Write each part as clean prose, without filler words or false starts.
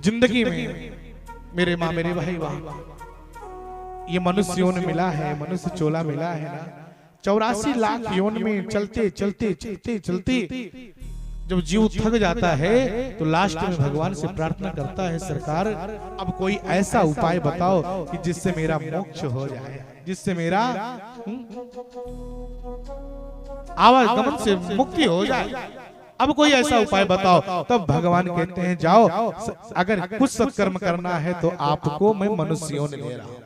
जिंदगी में मेरे माँ मेरे भाई वाह, ये मनुष्य योन मिला है, मनुष्य चोला मिला है ना। 84 लाख योन में चलते चलते चलते चलते जब जीव थक जाता है तो लास्ट में भगवान से प्रार्थना करता है, सरकार अब कोई ऐसा उपाय बताओ कि जिससे मेरा मोक्ष हो जाए, जिससे मेरा आवागमन से मुक्ति हो जाए, अब कोई ऐसा उपाय बताओ। तब भगवान कहते हैं जाओ, अगर कुछ सत्कर्म करना है तो आपको मैं मनुष्यों ने ले रहा हूं।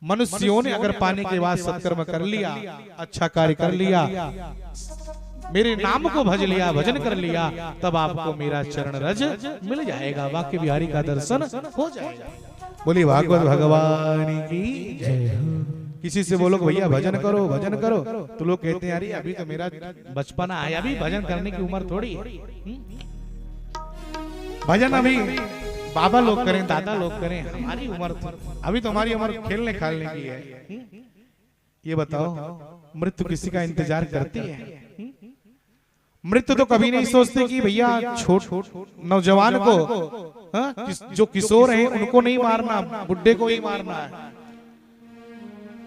मनुष्यों ने अगर पाने के बाद सत्कर्म कर लिया, अच्छा कार्य कर लिया, मेरे नाम को भज लिया, भजन कर लिया, तब आपको मेरा चरण रज मिल जाएगा, वाक्य बिहारी का दर्शन हो जाएगा। बोली भागवत भगवान की जय। किसी से बोलो भैया भजन करो भजन करो, तो लोग कहते हैं अरे अभी तो मेरा बचपना है, अभी भजन करने की उम्र थोड़ी है। भजन अभी बाबा लोग करें, दादा लोग करें, हमारी उम्र अभी तो हमारी उम्र खेलने खालने की है। ये बताओ मृत्यु किसी का इंतजार करती है? मृत्यु तो कभी नहीं सोचते कि भैया छोट नौजवान को, जो किशोर हैं उनको नहीं मारना, बुढ़े को ही मारना है।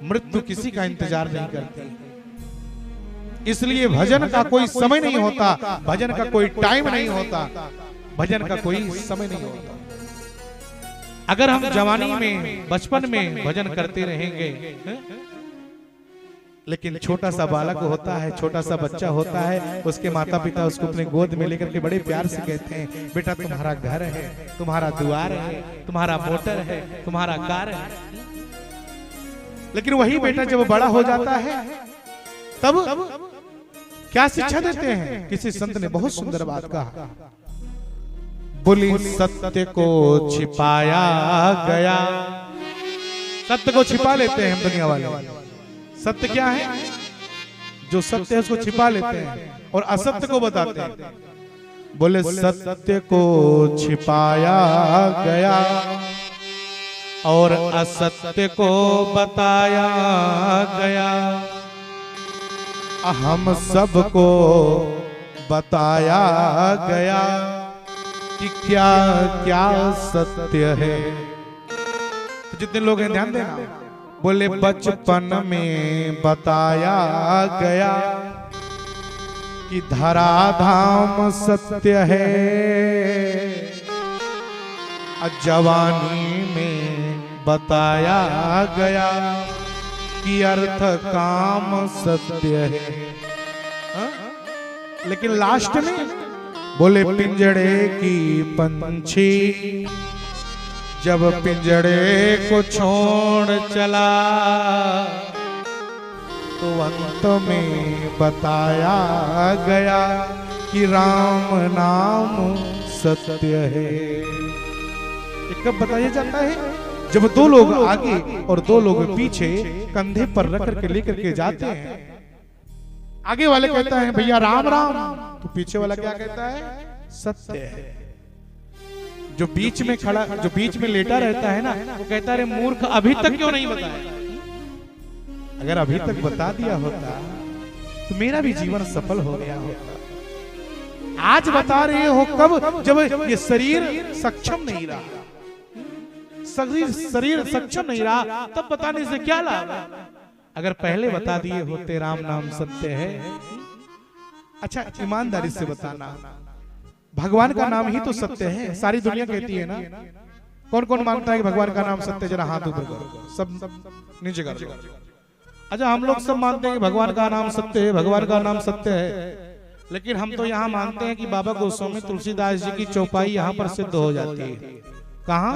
मृत्यु किसी का इंतजार नहीं करती, इसलिए भजन का कोई समय नहीं होता, भजन का कोई टाइम नहीं होता, भजन का कोई समय नहीं होता। अगर हम जवानी में बचपन में भजन करते रहेंगे, लेकिन छोटा सा बालक होता है, छोटा सा बच्चा होता है, उसके माता पिता उसको अपने गोद में लेकर के बड़े प्यार से कहते हैं बेटा तुम्हारा घर है, तुम्हारा द्वार है, तुम्हारा मोटर है, तुम्हारा कार है। लेकिन वही बेटा जब बड़ा हो जाता है तब क्या शिक्षा देते हैं? किसी संत ने बहुत सुंदर बात कहा, बोली सत्य को छिपाया गया। सत्य को छिपा लेते हैं हम दुनिया वाले। सत्य क्या है? जो सत्य है उसको छिपा लेते हैं और असत्य को बताते हैं। बोले सत्य को छिपाया गया और असत्य को बताया गया, हम सबको बताया गया कि क्या क्या सत्य है। तो जितने लोग हैं ध्यान देना, बोले बचपन में बताया गया कि धराधाम सत्य है, जवानी में बताया गया कि अर्थ काम सत्य है। लेकिन लास्ट में बोले पिंजड़े की पंछी जब पिंजड़े को छोड़ चला तो अंत में बताया गया कि राम नाम सत्य है। कब बताया जाता है? जब दो लोग आगे और दो लोग पीछे कंधे पर रख करके लेकर के जाते हैं। आगे वाले कहता है भैया राम राम, तो पीछे वाला क्या कहता है? सत्य है। जो बीच में खड़ा, जो बीच में लेटा रहता है ना, वो कहता है मूर्ख अभी तक क्यों नहीं बताया? अगर अभी तक बता दिया होता तो मेरा भी जीवन सफल हो गया होता। आज बता रहे हो कब? जब ये शरीर सक्षम नहीं रहा, शरीर सक्षम नहीं रहा, तब बताने से क्या लाभ? अगर पहले बता दिए होते राम नाम सत्य है। अच्छा ईमानदारी से बताना, भगवान का नाम ही तो सत्य है। सारी दुनिया कहती है ना, कौन कौन मानता है कि भगवान का नाम सत्य? जरा हाथ ऊपर करो, सब नीचे कर दो। अच्छा हम लोग सब मानते हैं कि भगवान का नाम सत्य है, भगवान का नाम सत्य है, लेकिन हम तो यहाँ मानते हैं कि बाबा गोस्वामी तुलसीदास जी की चौपाई यहाँ पर सिद्ध हो जाती है। कहाँ?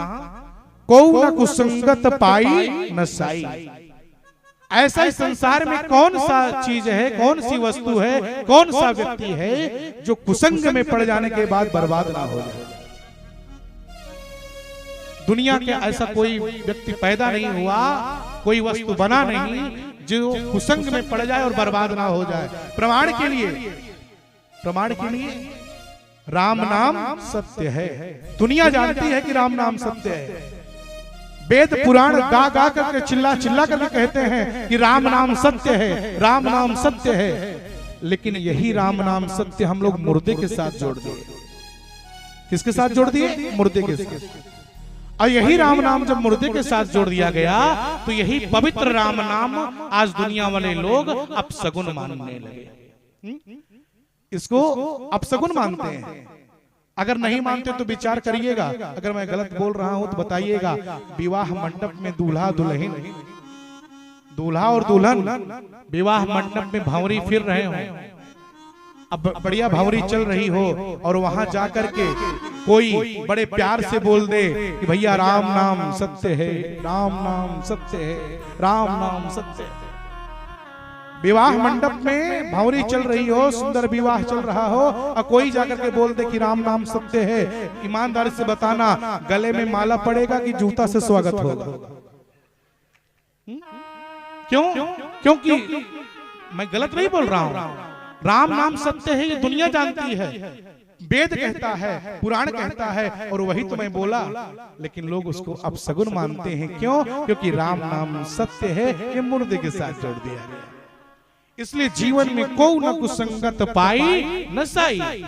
को न कुसंगत पाई न साई। ऐसा ही संसार में कौन सा चीज है, कौन सी वस्तु है, कौन सा व्यक्ति है जो कुसंग में पड़ जाने के बाद बर्बाद ना हो जाए? दुनिया के ऐसा कोई व्यक्ति पैदा नहीं हुआ, कोई वस्तु बना नहीं जो कुसंग में पड़ जाए और बर्बाद ना हो जाए। प्रमाण के लिए राम नाम सत्य है। दुनिया जानती है कि राम नाम सत्य है। वेद पुराण गा गा करके चिल्ला चिल्ला करके कहते हैं कि राम नाम सत्य है, राम नाम सत्य है। लेकिन यही राम नाम सत्य हम लोग मुर्दे के साथ जोड़ दिए। किसके साथ जोड़ दिए? मुर्दे के साथ। और यही राम नाम जब मुर्दे के साथ जोड़ दिया गया तो यही पवित्र राम नाम आज दुनिया वाले लोग अपशगुन मानने लगे। इसको अपशगुन मानते हैं। अगर नहीं मानते तो विचार करिएगा, अगर मैं गलत बोल रहा हूं तो बताइएगा। विवाह मंडप में दूल्हा दुल्हन, दूल्हा और दुल्हन विवाह मंडप में भंवरी फिर रहे हो, अब बढ़िया भंवरी चल रही हो और वहां जाकर के कोई बड़े प्यार से बोल दे कि भैया राम नाम सत्य है, राम नाम सत्य है, राम नाम सत्य है। विवाह मंडप में भंवरी चल रही हो, सुंदर विवाह चल रहा हो और कोई जाकर के बोल दे कि राम नाम सत्य है, ईमानदारी से बताना गले में माला पड़ेगा कि जूता से स्वागत होगा? क्यों? क्योंकि मैं गलत नहीं बोल रहा हूं। राम नाम सत्य है, ये दुनिया जानती है, वेद कहता है, पुराण कहता है, और वही तो मैं बोला। लेकिन लोग उसको अपशगुन मानते हैं। क्यों? क्योंकि राम नाम सत्य है, ये मुर्दे के साथ जोड़ दिया गया। इसलिए जीवन में को न कुसंगत पाई न साई।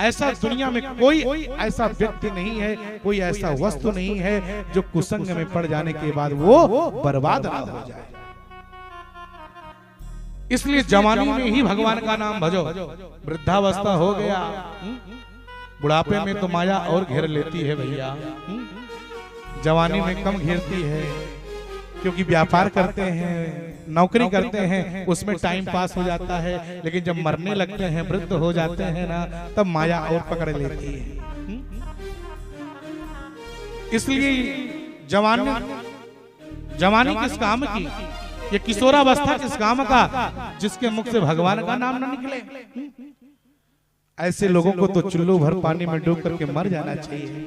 ऐसा दुनिया में कोई ऐसा व्यक्ति नहीं है, कोई ऐसा वस्तु नहीं है जो कुसंग में पड़ जाने के बाद वो बर्बाद ना हो जाए। इसलिए जवानी में ही भगवान का नाम भजो। वृद्धावस्था हो गया, बुढ़ापे में तो माया और घेर लेती है भैया, जवानी में कम घेरती है। क्योंकि व्यापार करते हैं, नौकरी करते हैं, उसमें टाइम पास हो जाता है। लेकिन जब मरने लगते हैं, वृद्ध हो जाते हैं ना, तब माया और पकड़ लेती है। इसलिए जवानी किस काम की, ये किशोरावस्था किस काम का, जिसके मुख से भगवान का नाम न निकले। ऐसे लोगों को तो चुल्लू भर पानी में डूब करके मर जाना चाहिए।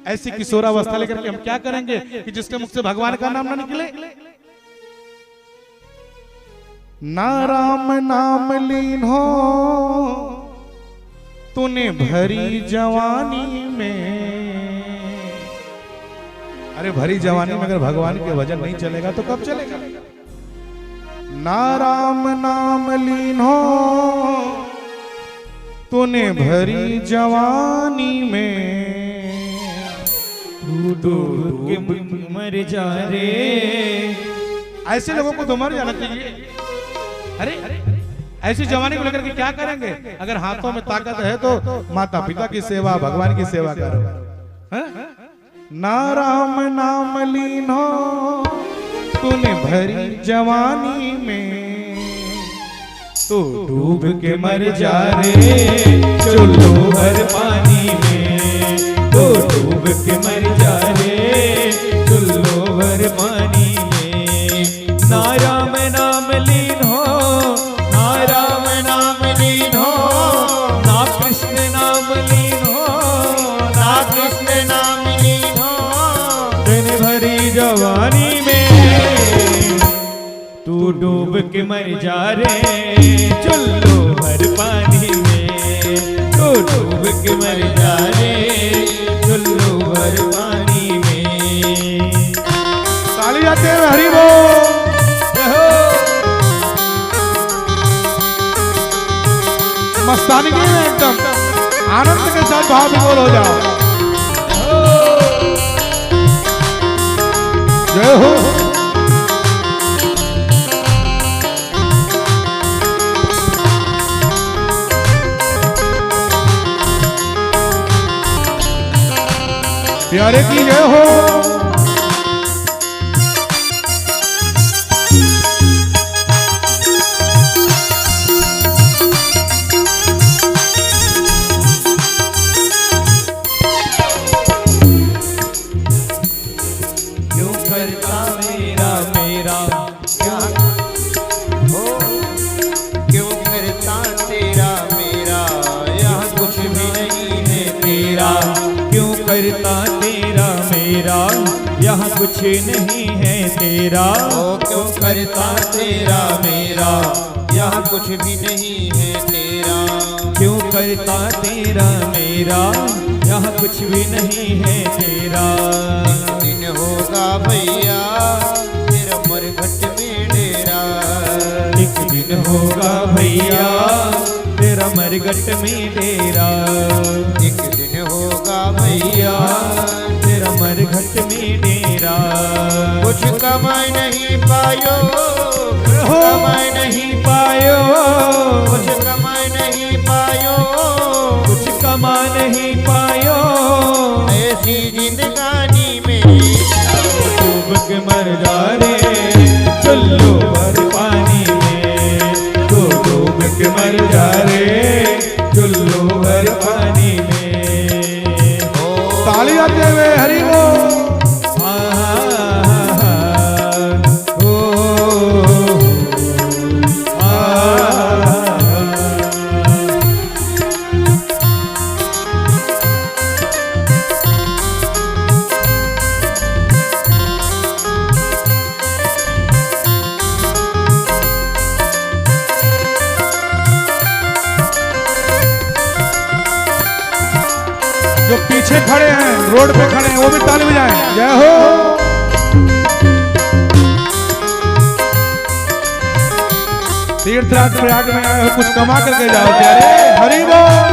ऐसी किशोरावस्था लेकर के हम क्या करेंगे कि जिसके मुख से भगवान का नाम न निकले? ना राम नाम लीन हो तूने भरी जवानी में। अरे भरी जवानी में अगर भगवान के वजन नहीं चलेगा तो कब चलेगा? ना राम नाम लीन हो तूने भरी जवानी में, मर जा रे। ऐसे लोगों को तो मर जाना चाहिए। अरे ऐसी जवानी को लेकर के क्या करेंगे? अगर हाथों में ताकत है तो माता पिता की सेवा, भगवान की सेवा करो। ना राम नाम लीन हो तूने भरी जवानी में, तो डूब के मर जा रे चुल्लू भर पानी में, तो डूब के मर जा रे चुल्लू भर पानी में। ना राम नाम लीन हो, ना राम नाम लीन हो, ना कृष्ण नाम लीन हो, ना कृष्ण नाम लीन हो। दिन भरी जवानी में तू डूब के मर जा रे चुल्लू भर पानी में, तू डूब के मर जा रे चुल्लू भर पानी में। ताली जाते हैं, हरि बोल। मस्तानी की एकदम आनंद के साथ भाव विभोर हो जाओ। जय हो। प्यारे की जय हो। क्यों करता मेरा मेरा क्या हो, क्यों करता तेरा मेरा, यहाँ कुछ भी नहीं है तेरा। क्यों करता तेरा मेरा, यहाँ कुछ नहीं है तेरा। ओ क्यों करता तेरा मेरा, यहाँ कुछ भी नहीं है तेरा। क्यों करता तेरा मेरा, यहाँ कुछ भी नहीं है तेरा। एक दिन होगा भैया तेरा मरघट में डेरा, एक दिन होगा भैया तेरा मरघट में डेरा। एक दिन होगा कमाए नहीं पायो, कुछ कमाए नहीं पायो, कुछ कमा नहीं पायो, ऐसी जिंदगानी में डूब के मर जा रे चुल्लू भर पानी में, तो डूब के मर जा रे चुल्लू भर पानी में। ताली आते हुए हरि बोल। जो पीछे खड़े हैं, रोड पे खड़े हैं, वो भी ताली बजाएं। जय हो। तीर्थराज प्रयाग में आए हो, कुछ कमा करके जाओ प्यारे। हरि बोल।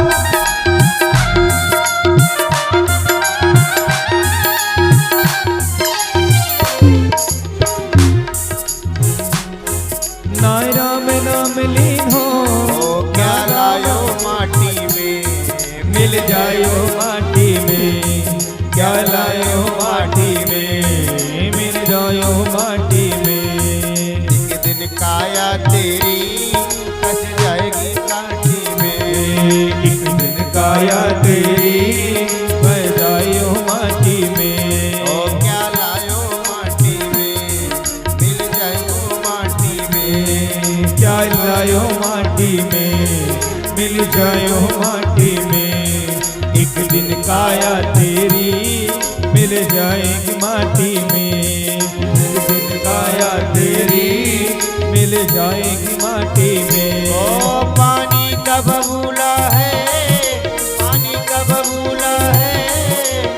नायरा में नाम लीन हो, क्या लायो माटी में, मिल जायो माटी में, क्या लायो माटी में, मिल जायो माटी में। एक दिन काया तेरी फंस जाएगी काठी में, एक दिन काया तेरी बह जायो माटी में। ओ क्या लायो माटी में, मिल जाएगो माटी में, क्या लायो माटी में, मिल जायो माटी में। एक दिन काया तेरी मिल जाएगी माटी में, एक दिन काया तेरी मिल जाएगी माटी में। ओ पानी का बबूला है, पानी का बबूला है,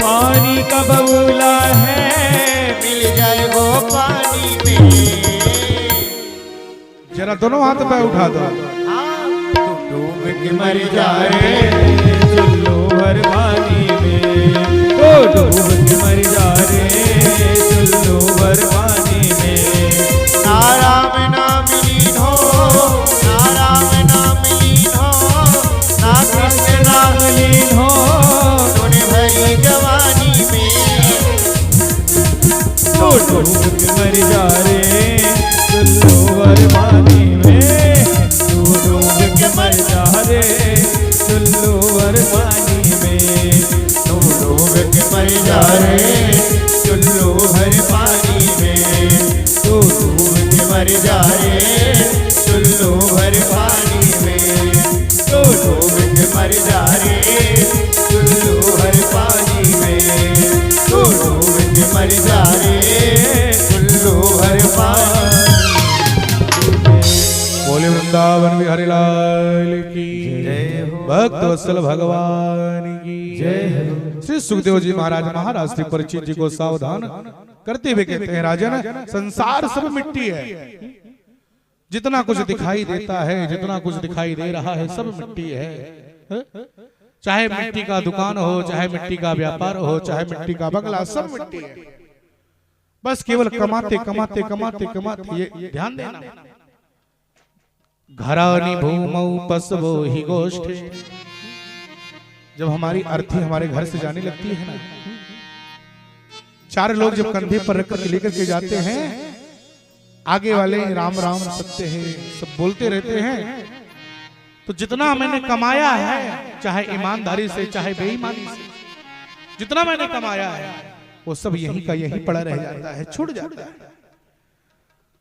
पानी का बबूला है, मिल जाएगो पानी में। जरा दोनों हाथ पे उठा दो। हाँ, तू डूब के मर मर जा जा रे, रे चुल्लू भर पानी में, ओ डूब के मर जा रे चुल्लू भर पानी में। नारा में नाम लीन हो, नारा में नाम लीन हो, ना कृष्ण नाम लीन हो, तूने भरी जवानी में। तो डूब के मर जा रे चुल्लू भर पानी में, तू डूब के मर जा रे चुल्लू भर पानी में, तू डूब के मर जा रे चुल्लू भर पानी में, तू डूब के मर जा रे चुल्लू भर पानी में, तू डूब के मर जा रे चुल्लू भर पानी में, तू डूब के मर जा रे चुल्लू भर पानी। बोले वृंदावन बिहारी लाल की जय हो। भक्त वत्सल भगवान की जय हो। श्री सुखदेव जी महाराज श्री परीक्षित जी को सावधान करते हुए कहते हैं, राजन संसार सब मिट्टी है, जितना कुछ दिखाई देता है, जितना कुछ दिखाई दे रहा है, सब मिट्टी है। चाहे मिट्टी का दुकान हो, चाहे मिट्टी का व्यापार हो, चाहे मिट्टी का बंगला, सब मिट्टी है। बस केवल कमाते कमाते कमाते कमाते, ये ध्यान देना। घरानी भूमौ पसवो ही गोष्ठे, जब हमारी अर्थी हमारे घर से जाने लगती है ना, चार लोग जब कंधे पर रख कर लेकर के जाते हैं, आगे वाले राम राम सत्य है सब बोलते रहते हैं, तो जितना मैंने कमाया है, चाहे ईमानदारी से चाहे बेईमानी से, जितना मैंने कमाया है वो सब यहीं का यहीं पड़ा रह जाता है, छूट जाता है।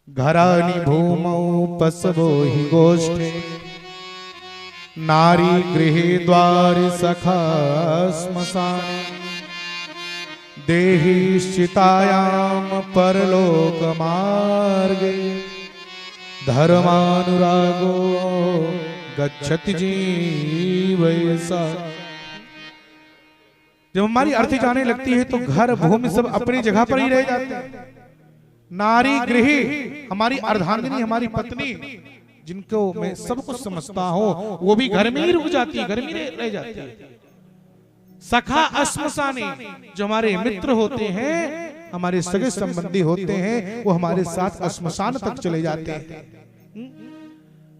घरानी भूमौ पसवो ही गोष्ठे, नारी गृहे द्वार सखा श्मशान, देहिश्चितायाम परलोक मार्गे, धर्मानुरागो गच्छति जीवैसा। जब हमारी अर्थी जाने लगती है तो घर भूमि सब अपनी जगह पर ही रह जाते हैं। नारी गृही, हमारी अर्धांगिनी, हमारी पत्नी, जिनको मैं सब कुछ समझता हूं, वो भी घर में ही रुक जाती है, घर में रह जाती है। सखा श्मशानी, जो हमारे मित्र होते हैं, हमारे सगे संबंधी होते हैं, वो हमारे साथ श्मशान तक चले जाते हैं।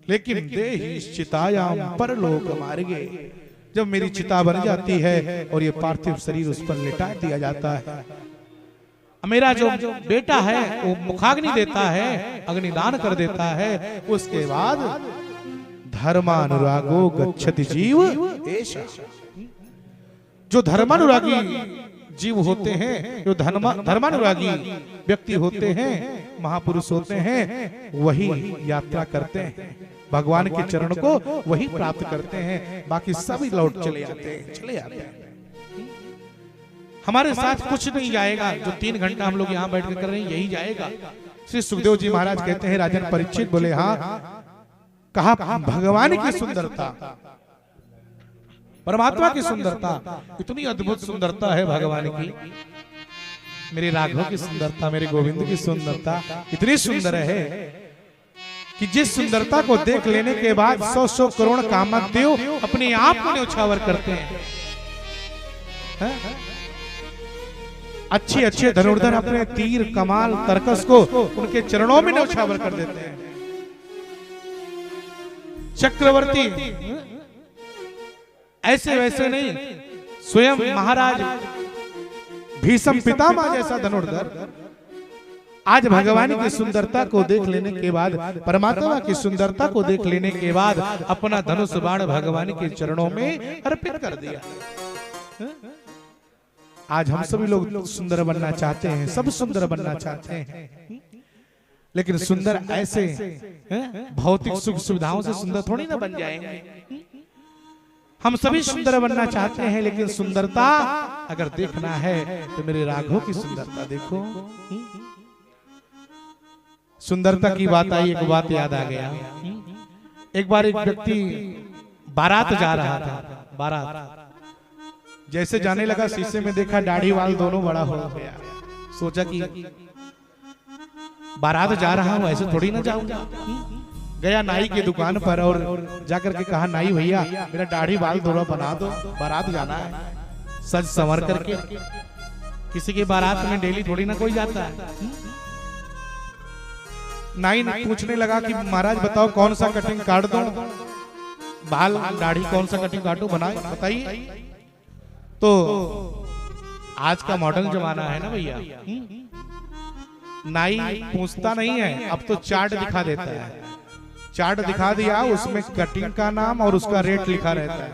लेकिन देहि चितायाम परलोक मार्गे, जब मेरी चिता बन जाती है और ये पार्थिव शरीर उस पर लिटा दिया जाता है, मेरा जो बेटा है वो मुखाग्नि देता है, अग्निदान कर देता है, उसके बाद धर्मानुरागो गच्छति जीव एषा। जो धर्मानुरागी जीव होते हैं, जो धर्मानुरागी व्यक्ति होते हैं, महापुरुष होते हैं, वही यात्रा करते हैं, भगवान के चरण को वही प्राप्त करते हैं, बाकी सभी लौट चले आते हैं। हमारे साथ कुछ नहीं जाएगा, जो 3 घंटा हम लोग यहाँ बैठ कर रहे हैं यही जाएगा। श्री सुखदेव जी महाराज कहते हैं, राजन परीक्षित बोले हाँ, कहा भगवान की सुंदरता, परमात्मा की सुंदरता, इतनी अद्भुत सुंदरता है भगवान की, मेरे राघव की सुंदरता, मेरे गोविंद की सुंदरता इतनी सुंदर है कि जिस सुंदरता को देख लेने के बाद 100 करोड़ कामदेव अपने आप को न्यौछावर करते हैं। अच्छे धनुर्धर अपने तीर कमाल तरकस को उनके चरणों में न्यौछावर कर देते हैं। चक्रवर्ती ऐसे वैसे नहीं, स्वयं महाराज भीष्म पितामह जैसा धनुर्धर आज भगवान की सुंदरता को देख लेने के बाद, परमात्मा की सुंदरता को देख लेने के बाद अपना धनुष बाण भगवान के चरणों में अर्पित कर दिया। आज हम सभी लोग सुंदर बनना चाहते हैं, सब सुंदर बनना चाहते हैं, लेकिन सुंदर ऐसे भौतिक सुख सुविधाओं से सुंदर थोड़ी ना बन जाएंगे। हम सभी सुंदर बनना चाहते हैं, लेकिन सुंदरता अगर देखना है तो मेरे राघव की सुंदरता देखो। सुंदरता की बात आई, एक बात याद आ गया। एक बार एक व्यक्ति बारात जा रहा था, बारात जैसे जाने लगा शीशे में देखा दाढ़ी वाल दोनों बड़ा हो गया। सोचा कि बारात जा रहा हूं, ऐसे थोड़ी ना जाऊंगा। गया नाई की दुकान पर और जाकर के कहा, नाई भैया मेरा दाढ़ी बाल दोनों बना दो, बारात जाना है। सज संवर करके, किसी के बारात में डेली थोड़ी ना कोई जाता है। नाई पूछने लगा कि महाराज बताओ कौन सा कटिंग काट दो, बाल दाढ़ी कौन सा कटिंग काटो, बनाए बताइए। तो आज का मॉडर्न जमाना है ना भैया, नाई पूछता नहीं है, अब तो चार्ट दिखा देता है। चार्ट दिखा दिया, उसमें कटिंग का नाम और उसका रेट लिखा रहता है।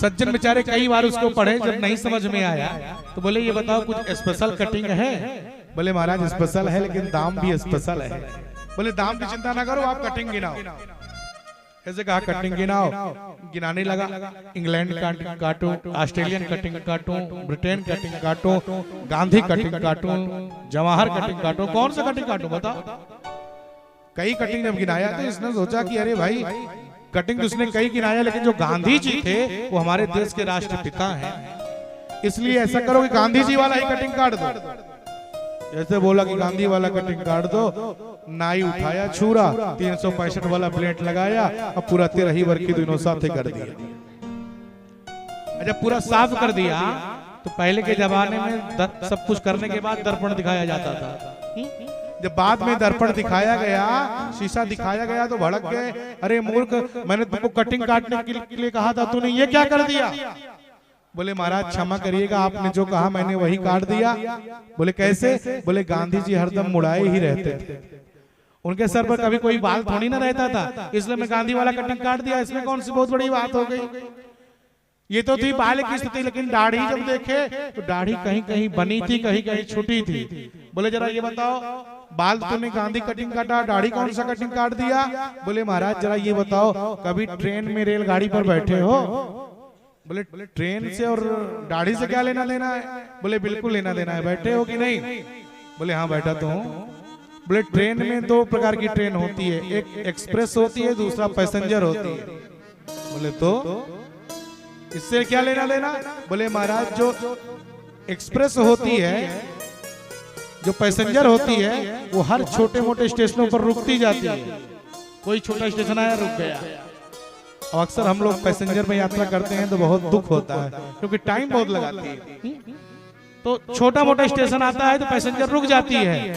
सज्जन बेचारे कई बार उसको पढ़े, जब नहीं समझ में आया तो बोले ये बताओ कुछ स्पेशल कटिंग है? बोले महाराज स्पेशल है, लेकिन दाम भी स्पेशल है। बोले दाम की चिंता ना करो, आप कटिंग गिनाओ। ऐसे कहा कटिंग गिनाओ, गिनाने लगा। इंग्लैंड कटिंग काटो, ऑस्ट्रेलियन कटिंग काटो, ब्रिटेन कटिंग काटो, गांधी कटिंग काटो, जवाहर कटिंग काटो, कौन सा कटिंग काटो बताओ। कई कटिंग जब गिनाया तो इसने सोचा कि अरे भाई कटिंग तो उसने कई गिनाया, लेकिन जो गांधी जी थे वो हमारे देश के राष्ट्रपिता हैं, इसलिए ऐसा करो कि गांधी जी वाला ही कटिंग काट दो। जैसे बोला कि गांधी वाला कटिंग काट दो, नाई उठाया छुरा, 365 वाला प्लेट लगाया और पूरा 13 वर्ष की दोनों साथ कर दिया। जब पूरा साफ कर दिया तो पहले के जमाने में सब कुछ करने के बाद दर्पण दिखाया जाता था। जब बाद में दर्पण दिखाया गया, शीशा दिखाया गया तो भड़क गए, अरे मूर्ख, मैंने तुमको कटिंग काटने के लिए कहा था, तूने ये क्या कर दिया? बोले महाराज क्षमा करिएगा, आपने जो कहा मैंने वही काट दिया। बोले कैसे? बोले गांधी जी हरदम मुड़ाए ही रहते थे, उनके सर पर कभी कोई बाल थोड़ी ना रहता था, इसलिए मैं गांधी वाला कटिंग काट दिया। इसमें कौन सी बहुत बड़ी बात हो गई? ये तो थी बाल की स्थिति, लेकिन दाढ़ी जब देखे तो दाढ़ी कहीं कहीं बनी थी, कहीं कहीं छुटी थी। बोले जरा ये बताओ, बाल तुमने गांधी कटिंग काटा, दाढ़ी कौन सा कटिंग काट दिया? बोले महाराज जरा ये बताओ, कभी ट्रेन में रेलगाड़ी पर बैठे हो? बोले ट्रेन से और दाढ़ी से क्या लेना देना है? बोले बिल्कुल लेना देना है, बैठे हो कि नहीं? बोले हाँ बैठा तो हूँ। बोले ट्रेन में 2 प्रकार की ट्रेन होती है, एक एक्सप्रेस होती है, दूसरा पैसेंजर होती है। बोले तो इससे क्या लेना देना? बोले महाराज जो एक्सप्रेस होती है, जो पैसेंजर होती है, वो हर छोटे मोटे स्टेशनों पर रुकती जाती है। कोई छोटा स्टेशन आया रुक गया। और अक्सर हम लोग पैसेंजर में यात्रा करते हैं तो बहुत दुख होता है, क्योंकि टाइम बहुत लगाती है। तो छोटा मोटा स्टेशन आता है तो पैसेंजर रुक जाती है,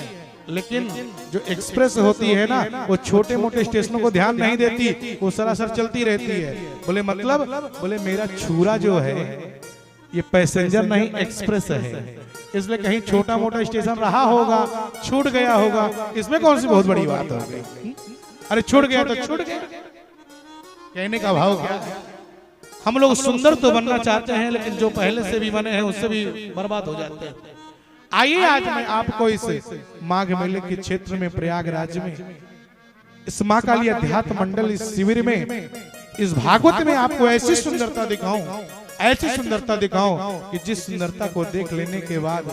लेकिन जो एक्सप्रेस होती है ना, वो छोटे मोटे स्टेशनों को ध्यान नहीं देती, वो सरासर चलती रहती है। बोले मतलब, बोले मेरा छुरा जो है ये पैसेंजर नहीं एक्सप्रेस है, इसलिए कहीं छोटा मोटा स्टेशन रहा होगा, छूट गया होगा, इसमें कौन सी बहुत बड़ी बात हो गई। अरे छूट गया तो छूट गया, कहने का भाव क्या है। हम लोग सुंदर तो बनना चाहते हैं, लेकिन जो पहले से भी बने हैं उससे भी बर्बाद हो जाते हैं। आइए आज मैं आपको इस माघ मेले के क्षेत्र में, प्रयागराज में, इस मां काली अध्यात्म मंडल इस शिविर में, इस भागवत में आपको ऐसी सुंदरता दिखाऊं, ऐसी सुंदरता दिखाऊं कि जिस सुंदरता को देख लेने के बाद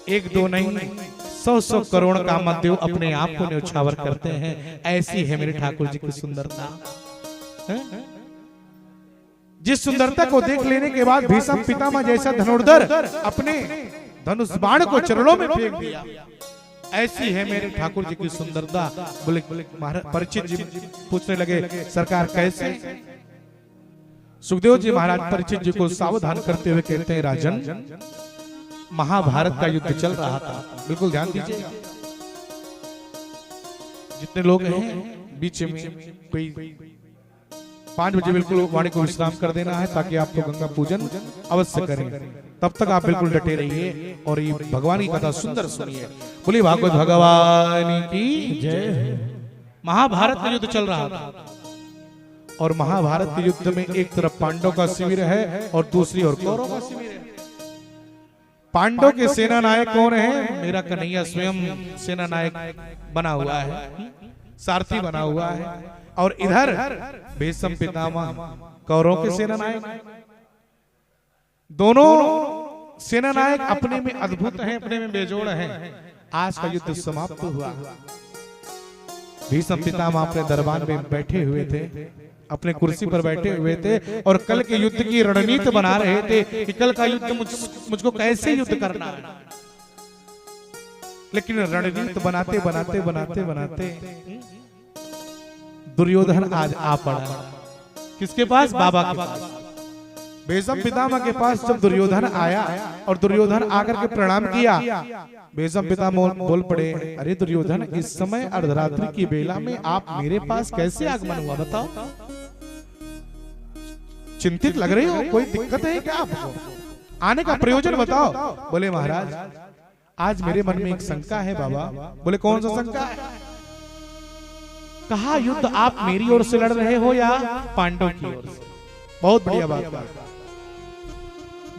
एक दो नहीं 100 करोड़ कामदेव अपने आप को न्यौछावर करते हैं। ऐसी है मेरे ठाकुर जी की सुंदरता। जिस सुंदरता को देख लेने के बाद भीष्म पितामह जैसा धनुर्धर अपने धनुष बाण को चरणों में फेंक दिया। ऐसी है मेरे ठाकुर जी की सुंदरता। बोले परीक्षित जी पूछने लगे, सरकार कैसे? सुखदेव जी महाराज परीक्षित जी को सावधान करते हुए कहते हैं, राजन महाभारत का युद्ध चल रहा था, बिल्कुल ध्यान दीजिएगा। जितने लोग हैं बीच में कोई 5 बजे बिल्कुल वाणी को विश्राम कर देना है, ताकि आपको गंगा पूजन अवश्य करें। तब तक आप बिल्कुल डटे रहिए और ये भगवान की कथा सुंदर सुनिए। बोली भागवत भगवान की जय। महाभारत का युद्ध चल रहा था और महाभारत के युद्ध में एक तरफ पांडव का शिविर है और दूसरी ओर कौरव का शिविर है। पांडव के सेना नायक कौन है? मेरा कन्हैया स्वयं सेना नायक बना हुआ है, सारथी बना हुआ है। और इधर भीष्म पितामह कौरवों के सेना नायक। दोनों सेना नायक अपने में अद्भुत हैं, अपने में बेजोड़ हैं। आज का युद्ध समाप्त हुआ। भीष्म पितामह अपने दरबार में बैठे हुए थे, अपने कुर्सी पर बैठे हुए थे और कल के युद्ध की रणनीति बना रहे थे कि कल का युद्ध मुझको कैसे युद्ध करना है। लेकिन रणनीति बनाते बनाते बनाते बनाते दुर्योधन आज आ पड़ा। किसके पास? बाबा के पास। भीष्म पितामह के पास जब दुर्योधन आया और दुर्योधन आकर के प्रणाम किया, भीष्म पितामह बोल पड़े, अरे दुर्योधन, इस समय अर्धरात्रि की बेला में आप मेरे पास कैसे आगमन हुआ, बताओ? चिंतित लग रही हो, कोई दिक्कत है क्या आपको? आने का प्रयोजन बताओ। बोले महाराज, आज मेरे मन में एक शंका है बाबा। बोले कौन सा शंका है? कहा युद्ध आप मेरी ओर से लड़ रहे हो या पांडव की ओर से? बहुत बढ़िया बात।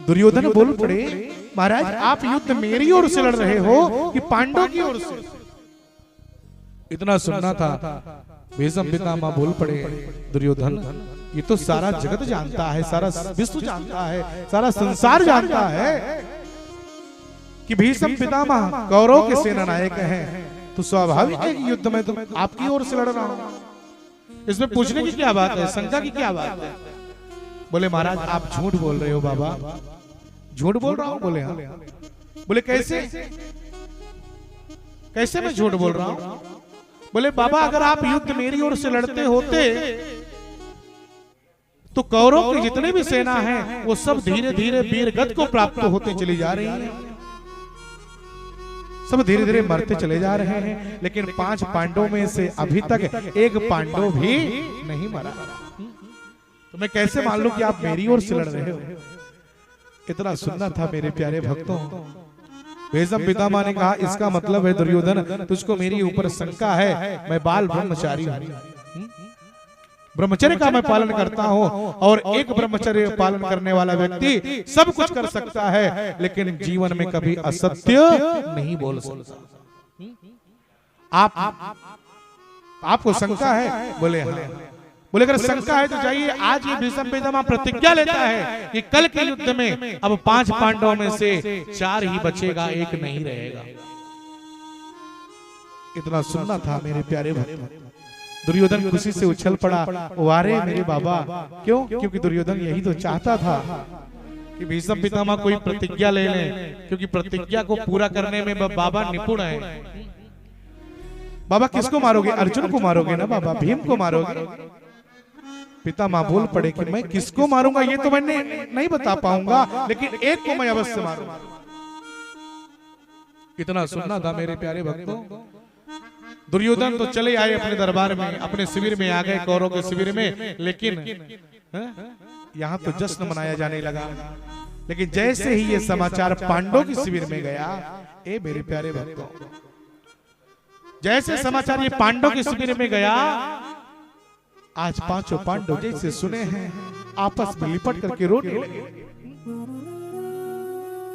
दुर्योधन बोल पड़े, महाराज आप युद्ध मेरी ओर से लड़ रहे हो कि पांडव की ओर से? इतना सुनना था। भीष्म पितामह बोल पड़े, दुर्योधन ये तो सारा जगत जानता है, सारा विश्व जानता है, सारा संसार जानता है कि भीष्म पितामह कौरव के सेना नायक हैं। तो स्वाभाविक है कि युद्ध में तो आपकी ओर से लड़ रहा हूं। इसमें पूछने की क्या बात है, शंका की क्या बात है? बोले महाराज आप झूठ बोल रहे हो बाबा। झूठ बोल रहा हूं? बोले हाँ। बोले कैसे? कैसे मैं झूठ बोल रहा हूं? बोले बाबा अगर आप युद्ध मेरी ओर से लड़ते होते तो कौरव की जितने भी सेना है वो सब धीरे धीरे वीरगति को प्राप्त होते चली जा रही है, सब धीरे धीरे मरते चले जा रहे हैं। लेकिन 5 पांडवों में से अभी तक एक पांडव भी नहीं मरा। तो मैं कैसे मान लूं कि आप मेरी ओर से लड़ रहे हो? इतना सुनना था मेरे प्यारे भक्तों। भीष्म पितामह ने कहा, इसका मतलब है दुर्योधन तुझको मेरी ऊपर शंका है। मैं बाल ब्रह्मचारी हूं, ब्रह्मचर्य का मैं पालन करता हूं और एक ब्रह्मचर्य पालन करने वाला व्यक्ति सब कुछ कर सकता है, लेकिन जीवन में कभी असत्य नहीं बोल सकता। आपको शंका है? बोले हाँ। बोले अगर शंका है तो जाइए, आज ये भीष्म पितामह प्रतिज्ञा लेता है कि कल के युद्ध में अब 5 पांडवों में से 4 ही बचेगा, एक नहीं रहेगा। इतना सुनना था मेरे प्यारे भक्त। दुर्योधन खुशी से उछल पड़ा, वारे मेरे बाबा। क्यों? क्योंकि दुर्योधन यही तो चाहता था कि भीष्म पितामह कोई प्रतिज्ञा ले लें, क्योंकि प्रतिज्ञा को पूरा करने में बाबा निपुण है। बाबा किसको मारोगे? अर्जुन को मारोगे ना बाबा, भीम को मारोगे? पितामह बोल पड़े कि मैं किसको मारूंगा ये तो मैंने नहीं बता पाऊंगा, लेकिन एक को मैं अवश्य मारूंगा। इतना सुनना था मेरे प्यारे भक्तों। दुर्योधन तो चले आए अपने दरबार में, अपने शिविर में आ गए, कौरव के शिविर में, लेकिन यहाँ तो जश्न मनाया जाने लगा। लेकिन जैसे ही ये समाचार पांडवों के शिविर में गया, ए मेरे प्यारे भक्तों, जैसे समाचार ये पांडवों के शिविर में गया, आज पांचों पांडव जैसे सुने हैं आपस में लिपट करके रोने लगे।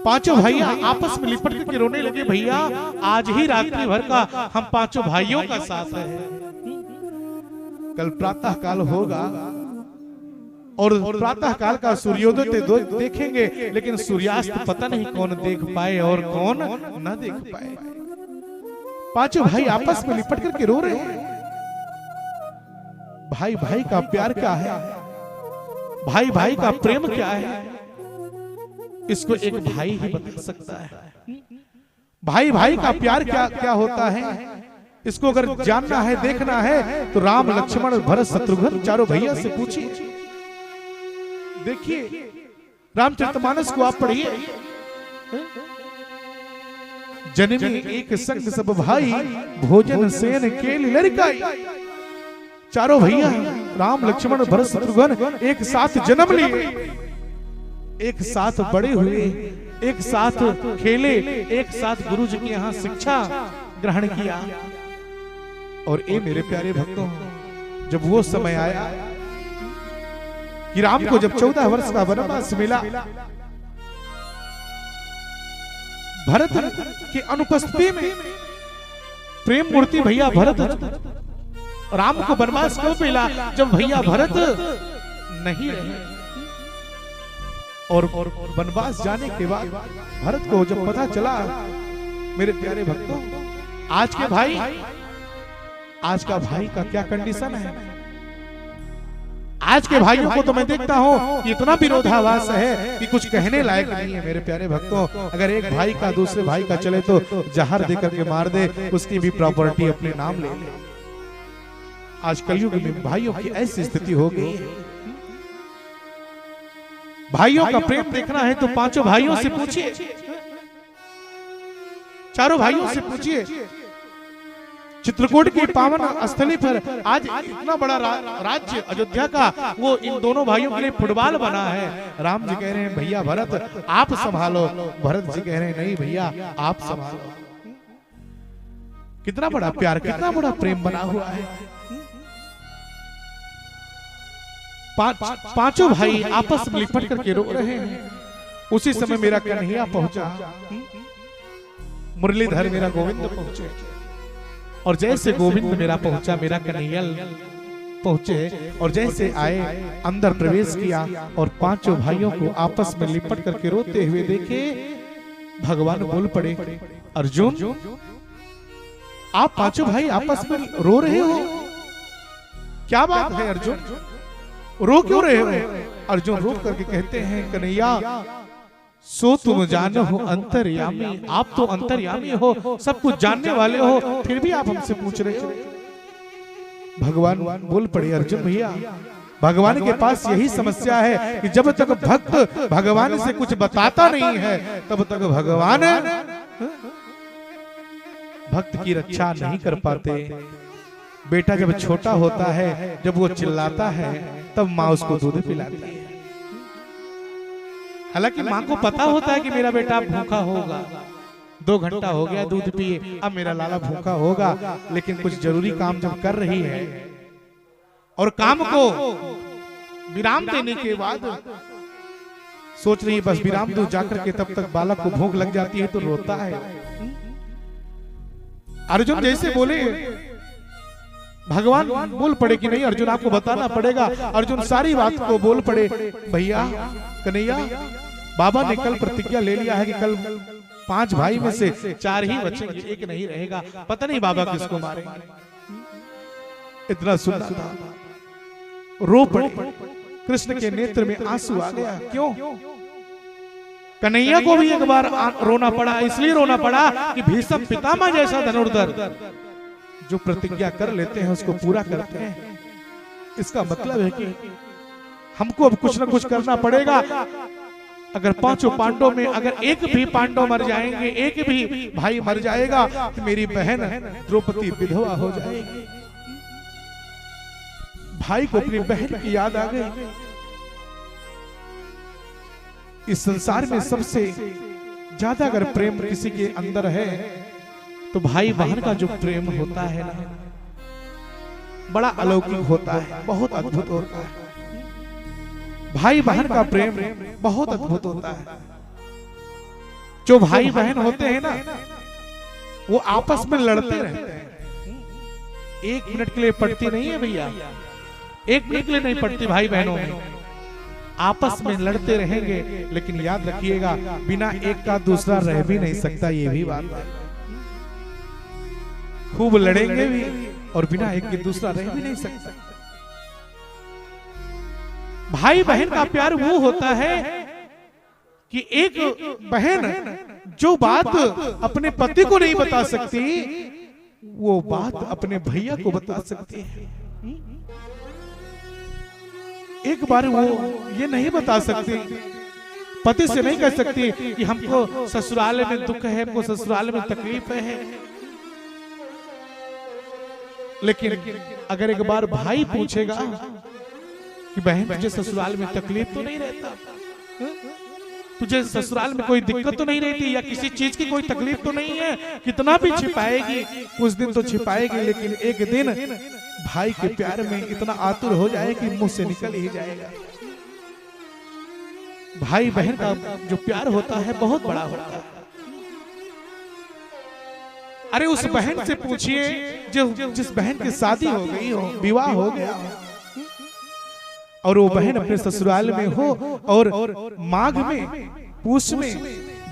पांचों भैया आपस में लिपट करके रोने लगे, भैया आज ही रात्रि भर का हम पांचों भाइयों का साथ है, कल प्रातः काल होगा और प्रातः काल का सूर्योदय देखेंगे, लेकिन सूर्यास्त पता नहीं कौन देख पाए और कौन न देख पाए। पांचों भाई आपस में लिपट करके रो रहे हैं। भाई भाई का प्यार क्या है, भाई भाई का प्रेम क्या है, इसको एक भाई ही बता सकता है। भाई भाई का प्यार क्या क्या होता है, इसको अगर जानना है, देखना है, तो राम लक्ष्मण भरत शत्रुघ्न चारों भैया से पूछिए। देखिए रामचरितमानस को आप पढ़िए। जननी एक संग सब भाई, भोजन सेन केली लड़काई। चारों भैया राम लक्ष्मण भरत शत्रुघ्न एक साथ जन्म लिए, एक साथ बड़े हुए, एक साथ खेले, एक साथ गुरु जी के यहाँ शिक्षा ग्रहण किया। और ये मेरे प्यारे भक्तों, जब वो समय आया कि राम को जब 14 वर्ष का वनवास मिला, भरत की अनुपस्थिति में प्रेम मूर्ति भैया भरत राम को वनवास क्यों मिला, जब भैया भरत नहीं रहे। और वनवास जाने के बाद भरत को जब पता चला, मेरे प्यारे भक्तों, आज के भाई, आज का भाई का क्या कंडीशन है। आज के भाइयों को तो मैं देखता हूँ इतना विरोधाभास है कि कुछ कहने लायक नहीं है। मेरे प्यारे भक्तों, अगर एक भाई का दूसरे भाई का चले तो जहर देकर के मार दे, उसकी भी प्रॉपर्टी अपने नाम ले ले। आज कलयुग में भाइयों की ऐसी स्थिति हो गई है। भाइयों का प्रेम देखना है तो पांचों भाइयों से पूछिए, चारों भाइयों से पूछिए। चित्रकूट की पावन स्थली पर आज इतना बड़ा राज्य अयोध्या का, वो इन दोनों भाइयों के लिए फुटबॉल बना है। राम जी कह रहे हैं भैया भरत आप संभालो, भरत जी कह रहे हैं नहीं भैया आप संभालो। कितना बड़ा प्यार, कितना बड़ा प्रेम बना हुआ है। पांचों भाई आपस में लिपट करके रो रहे हैं। उसी समय मेरा कन्हैया पहुंचा, मुरलीधर मेरा गोविंद पहुंचे, और जैसे गोविंद मेरा पहुंचा, मेरा कन्हैया पहुंचे, और जैसे आए अंदर प्रवेश किया और पांचों भाइयों को आपस में लिपट करके रोते हुए देखे। भगवान बोल पड़े, अर्जुन आप पांचों भाई आपस में रो रहे हो, क्या बात है अर्जुन, रो क्यों रहे हो। अर्जुन रो करके कहते हैं कन्हैया सो तुम जानो हो अंतर्यामी, आप तो अंतर्यामी हो, सब कुछ जानने वाले हो, फिर भी आप हमसे पूछ रहे हो। भगवान बोल पड़े, अर्जुन भैया भगवान के पास यही समस्या है कि जब तक भक्त भगवान से कुछ बताता नहीं है, तब तक भगवान भक्त की रक्षा नहीं कर पाते। बेटा जब छोटा होता है, जब वो चिल्लाता है, तब माँ उसको दूध पिलाती है। हालांकि माँ को पता होता है कि मेरा बेटा भूखा होगा, 2 घंटा हो गया दूध पिए, अब मेरा लाला भूखा होगा, लेकिन कुछ जरूरी काम जब कर रही है और काम को विराम देने के बाद सोच रही है बस विराम दो जाकर के, तब तक बालक को भूख लग जाती है तो रोता है। अर्जुन जैसे बोले, भगवान बोल पड़े कि नहीं अर्जुन आपको बताना पड़ेगा। अर्जुन सारी बात को बोल पड़े, भैया कन्हैया बाबा ने कल प्रतिज्ञा ले लिया है कि कल 5 भाई में से 4 ही बचेंगे, एक नहीं रहेगा, पता नहीं बाबा किसको मारेंगे। इतना सुनना था, रो पड़े, कृष्ण के नेत्र में आंसू आ गया। क्यों? कन्हैया को भी एक बार रोना पड़ा, इसलिए रोना पड़ा कि भीष्म पितामह जैसा धनुर्धर जो प्रतिज्ञा कर लेते हैं उसको पूरा करते हैं। इसका मतलब है कि हमको अब कुछ ना कुछ करना पड़ेगा। अगर पांचों पांडवों में अगर एक भी पांडव मर जाएंगे, एक भी भाई मर जाएगा, तो मेरी बहन द्रौपदी विधवा हो जाएगी। भाई को अपनी बहन की याद आ गई। इस संसार में सबसे ज्यादा अगर प्रेम किसी के अंदर है तो भाई बहन का जो प्रेम होता है ना, बड़ा अलौकिक होता है, बहुत अद्भुत होता है। भाई बहन का प्रेम बहुत अद्भुत होता है। जो भाई बहन होते हैं ना, वो आपस में लड़ते रहते हैं। एक मिनट के लिए पड़ती नहीं है भैया, एक मिनट के लिए नहीं पड़ती भाई बहनों में, आपस में लड़ते रहेंगे। लेकिन याद रखिएगा, बिना एक का दूसरा रह भी नहीं सकता, ये भी बात है। खूब लड़ेंगे भी और बिना एक के दूसरा रह भी नहीं सकता। भाई बहन का प्यार वो होता है कि एक बहन जो बात अपने पति को नहीं बता सकती, वो बात अपने भैया को बता सकती है। एक बार वो ये नहीं बता सकती, पति से नहीं कह सकती कि हमको ससुराल में दुख है, हमको ससुराल में तकलीफ है। लेकिन अगर एक बार भाई पूछेगा कि बहन तुझे ससुराल में तकलीफ तो नहीं रहता, तुझे ससुराल में कोई दिक्कत तो नहीं रहती, या किसी चीज की कोई तकलीफ तो नहीं है, कितना भी छिपाएगी, कुछ दिन तो छिपाएगी, लेकिन एक दिन भाई के प्यार में इतना आतुर हो जाए कि मुंह से निकल ही जाएगा। भाई बहन का जो प्यार होता है बहुत बड़ा होता है। अरे उस बहन से पूछिए जो जिस बहन की शादी हो गई हो, विवाह हो गया, और वो बहन अपने ससुराल में हो और माघ में पूछ में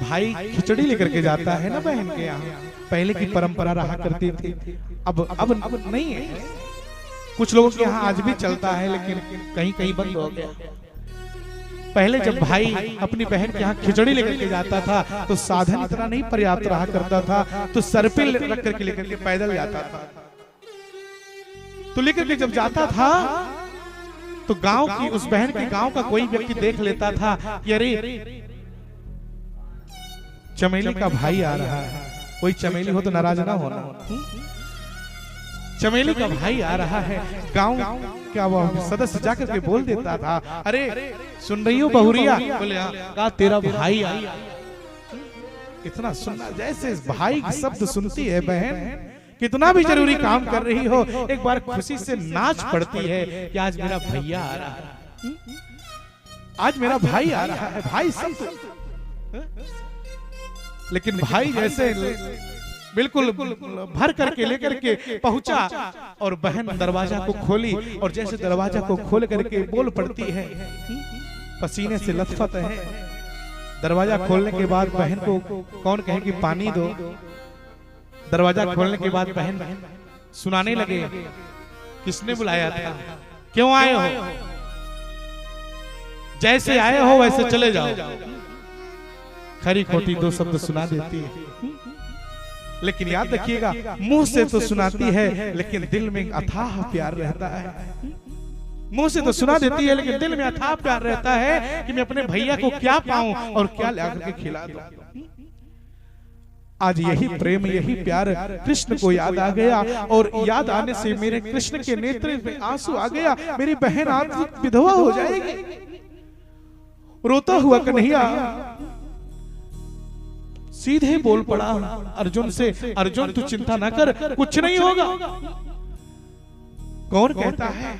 भाई खिचड़ी लेकर के जाता है ना बहन के यहाँ। पहले की परंपरा रहा करती थी, अब नहीं है। कुछ लोगों के यहाँ आज भी चलता है, लेकिन कहीं कहीं बंद हो गया। पहले जब भाई अपनी बहन के यहाँ खिचड़ी लेकर के जाता था तो साधन इतना नहीं पर्याप्त रहा करता था, तो सर पे रख करके लेकर के पैदल जाता था। तो लेकर के जब जाता था तो गांव की उस बहन के गांव का कोई व्यक्ति देख लेता था कि अरे चमेली का भाई आ रहा है। कोई चमेली हो तो नाराज ना होना, चमेली का भाई आ रहा है। गांव क्या वो सदस्य जाकर के बोल देता था, अरे सुन रही हो बहुरिया? बोले का तेरा भाई आया। इतना सुनना, जैसे भाई का शब्द सुनती है बहन, कितना भी जरूरी काम कर रही हो, एक बार खुशी से नाच पड़ती है कि आज मेरा भैया आ रहा है, आज मेरा भाई आ रहा है। भाई सब, लेकिन भाई जैसे बिल्कुल भर करके लेकर के पहुंचा और बहन दरवाजा को खोली, और जैसे दरवाजा को खोल करके बोल पड़ती है, पसीने से लथपथ है। दरवाजा खोलने के बाद बहन को कौन कहे कि पानी दो। दरवाजा खोलने के बाद बहन सुनाने लगे, किसने बुलाया था, क्यों आए हो, जैसे आए हो वैसे चले जाओ। खरी खोटी दो शब्द सुना देती है, लेकिन याद रखिएगा मुंह से तो सुनाती है लेकिन दिल में अथाह प्यार रहता है। मुंह से तो सुना देती है लेकिन दिल में अथाह प्यार रहता है कि मैं अपने भैया को क्या पाऊं और क्या लाकर के खिला दूं। आज यही प्रेम, यही प्यार कृष्ण को याद आ गया, और याद आने से मेरे कृष्ण के नेत्र में आंसू आ गया। मेरी बहन आज विधवा हो जाएगी। रोता हुआ कन्हैया सीधे बोल पड़ा अर्जुन से, अर्जुन तू चिंता ना कर, कुछ नहीं होगा। कौन कहता है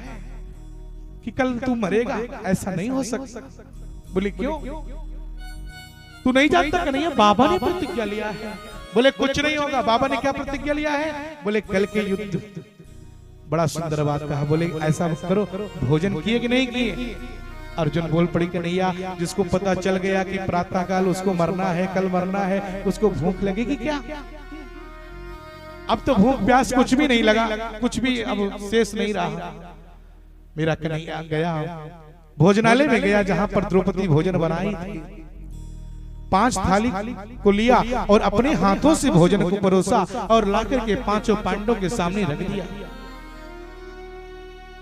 कि कल तू मरेगा? ऐसा नहीं हो सकता। बोले क्यों? तू नहीं जानता कन्हैया, बाबा ने प्रतिज्ञा लिया है। बोले कुछ नहीं होगा। बाबा ने क्या प्रतिज्ञा लिया है? बोले कल के युद्ध। बड़ा सुंदर बात कहा। बोले ऐसा करो, भोजन किए कि नहीं किए? अर्जुन बोल पड़ी कन्हैया, जिसको पता चल गया कि प्रातः काल उसको मरना है, कल मरना है, उसको भूख लगेगी क्या? अब तो भूख प्यास कुछ भी नहीं लगा, कुछ भी अब शेष नहीं रहा। मेरा कन्हैया गया भोजनालय में, गया जहां पर द्रौपदी भोजन बनाई थी। 5 थाली को लिया और अपने हाथों से भोजन को परोसा और लाकर के 5 पांडवों के सामने रख दिया।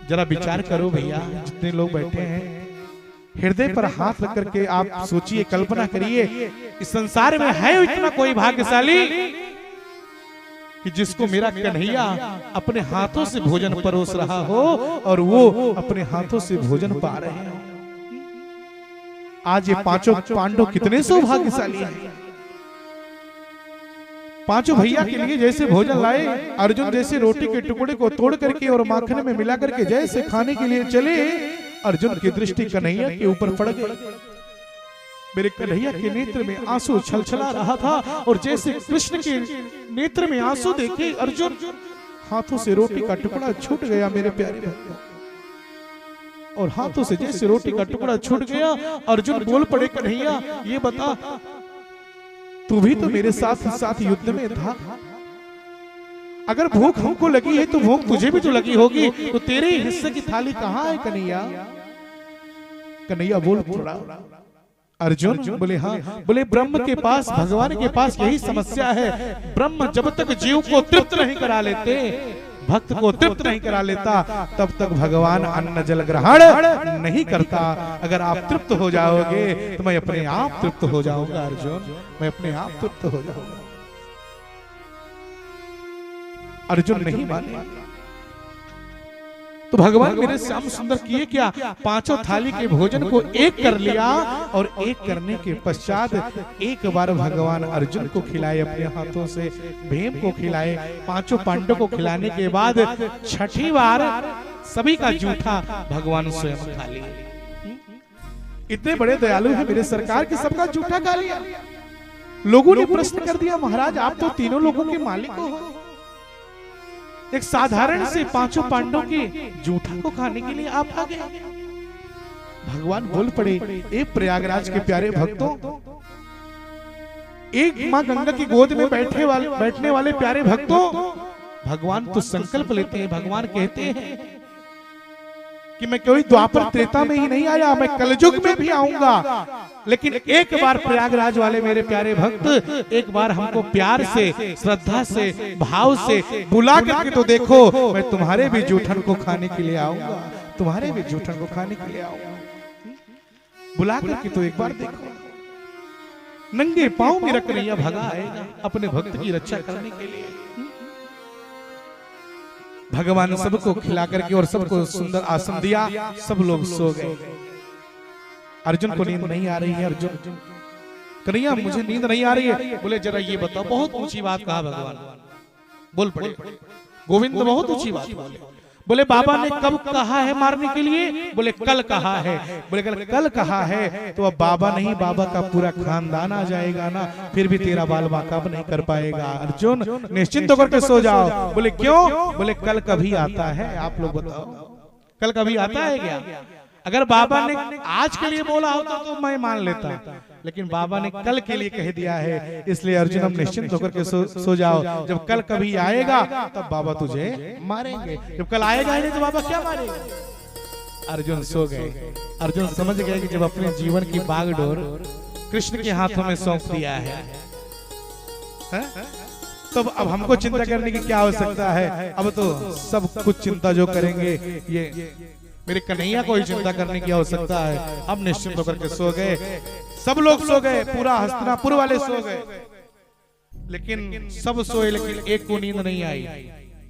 जरा विचार करो भैया, जितने लोग बैठे हैं, हृदय पर हाथ रख करके आप सोचिए, कल्पना करिए, इस संसार में है इतना कोई भाग्यशाली कि जिसको मेरा कन्हैया अपने हाथों से भोजन परोस रहा हो और वो अपने हाथों से भोजन पा रहे हो। आज ये पांचों पांडव कितने सौभाग्यशाली हैं। पांचों भैया के लिए जैसे भोजन लाए, अर्जुन जैसे रोटी के टुकड़े को तोड़ करके और माखन में मिला करके जैसे खाने के लिए चले, अर्जुन की दृष्टि कन्हैया के ऊपर पड़ गई। मेरे कन्हैया के नेत्र में आंसू छलछला रहा था और जैसे कृष्ण के नेत्र में आंसू देखे अर्जुन हाथों से रोटी का टुकड़ा छूट गया। मेरे प्यारे भक्तों, और हाथों से जैसे रोटी का टुकड़ा छूट गया, अर्जुन बोल पड़े, कन्हैया ये बता, तू भी तो मेरे साथ युद्ध में था। अगर भूख हमको लगी है तो भूख तुझे भी तो लगी होगी, तो तेरे हिस्से की थाली कहाँ है कन्हैया? कन्हैया बोल पड़ा, अर्जुन बोले हाँ। बोले ब्रह्म के पास, भगवान के पास यही समस्या है। ब्रह्म जब तक जीव को तृप्त नहीं करा लेते, भक्त को तृप्त नहीं करा लेता, तब तक भगवान अन्न जल ग्रहण नहीं करता। अगर आप तृप्त हो जाओगे तो मैं अपने आप तृप्त हो जाऊंगा अर्जुन, मैं अपने आप तृप्त हो जाऊंगा। अर्जुन नहीं माने तो भगवान मेरे श्याम सुंदर किए क्या, पांचों थाली के भोजन को एक कर लिया और एक करने के पश्चात एक बार भगवान अर्जुन को खिलाए अपने हाथों से, भीम को खिलाए, पांचों पांडवों को खिलाने के बाद छठी बार सभी का जूठा भगवान स्वयं खा लिया। इतने बड़े दयालु हैं मेरे सरकार के, सबका जूठा खा लिया। लोगों ने प्रश्न कर दिया, महाराज आप तो तीनों लोगों के मालिक हो, एक साधारण से पांचों पांडवों के जूठा को खाने के लिए आप आ गए। भगवान बोल पड़े, एक प्रयागराज के प्यारे भक्तों, एक मां गंगा की गोद में बैठने वाले प्यारे भक्तों, भगवान तो संकल्प लेते हैं। भगवान कहते हैं कि मैं कोई द्वापर त्रेता में ही नहीं आया, मैं कलयुग में भी आऊंगा, लेकिन एक बार प्रयागराज वाले मेरे प्यारे भक्त एक बार हमको प्यार से, श्रद्धा से, भाव से बुला करके तो देखो, मैं तुम्हारे भी जूठन को खाने के लिए आऊंगा, तुम्हारे भी जूठन को खाने के लिए आऊंगा। बुला करके तो एक बार देखो। नंगे पांव मेरा कन्हैया भगा आएगा अपने भक्त की रक्षा करने के लिए। भगवान सबको खिला करके और सबको सुंदर आसन दिया, सब लोग सो गए। अर्जुन को नींद नहीं आ रही है। अर्जुन, कन्हैया मुझे नींद नहीं आ रही है। बोले जरा ये बताओ, बहुत ऊंची बात कहा भगवान, बोल पड़े गोविंद, बहुत ऊंची बात बोले। बोले बाबा ने कब कहा है मारने के लिए? बोले कल कहा है। बोले कल कहा है तो अब बाबा नहीं, बाबा का पूरा खानदान आ जाएगा ना, फिर भी तेरा बाल बाका नहीं कर पाएगा। अर्जुन निश्चिंत होकर के सो जाओ। बोले क्यों? बोले कल कभी आता है, आप लोग बताओ, कल कभी आता है क्या? अगर बाबा ने आज के लिए बोला होता तो मैं मान लेता, लेकिन बाबा ने कल के लिए कह दिया है, इसलिए अर्जुन हम निश्चिंत होकर के सो जाओ। जब कल कभी आएगा तब बाबा तुझे मारेंगे, जब कल आएगा ही नहीं तो बाबा क्या मारेंगे? अर्जुन सो गए। अर्जुन समझ गए कि जब अपने जीवन की बागडोर कृष्ण के हाथों में सौंप दिया है, तो अब हमको चिंता करने की क्या आवश्यकता है? अब तो सब कुछ चिंता जो करेंगे ये मेरे कन्हैया को ही चिंता करने की आवश्यकता है। अब निश्चिंत होकर के सो गए, सब लोग सो गए, पूरा हस्तिनापुर वाले सो गए, लेकिन सब सोए, लेकिन एक को नींद नहीं आई।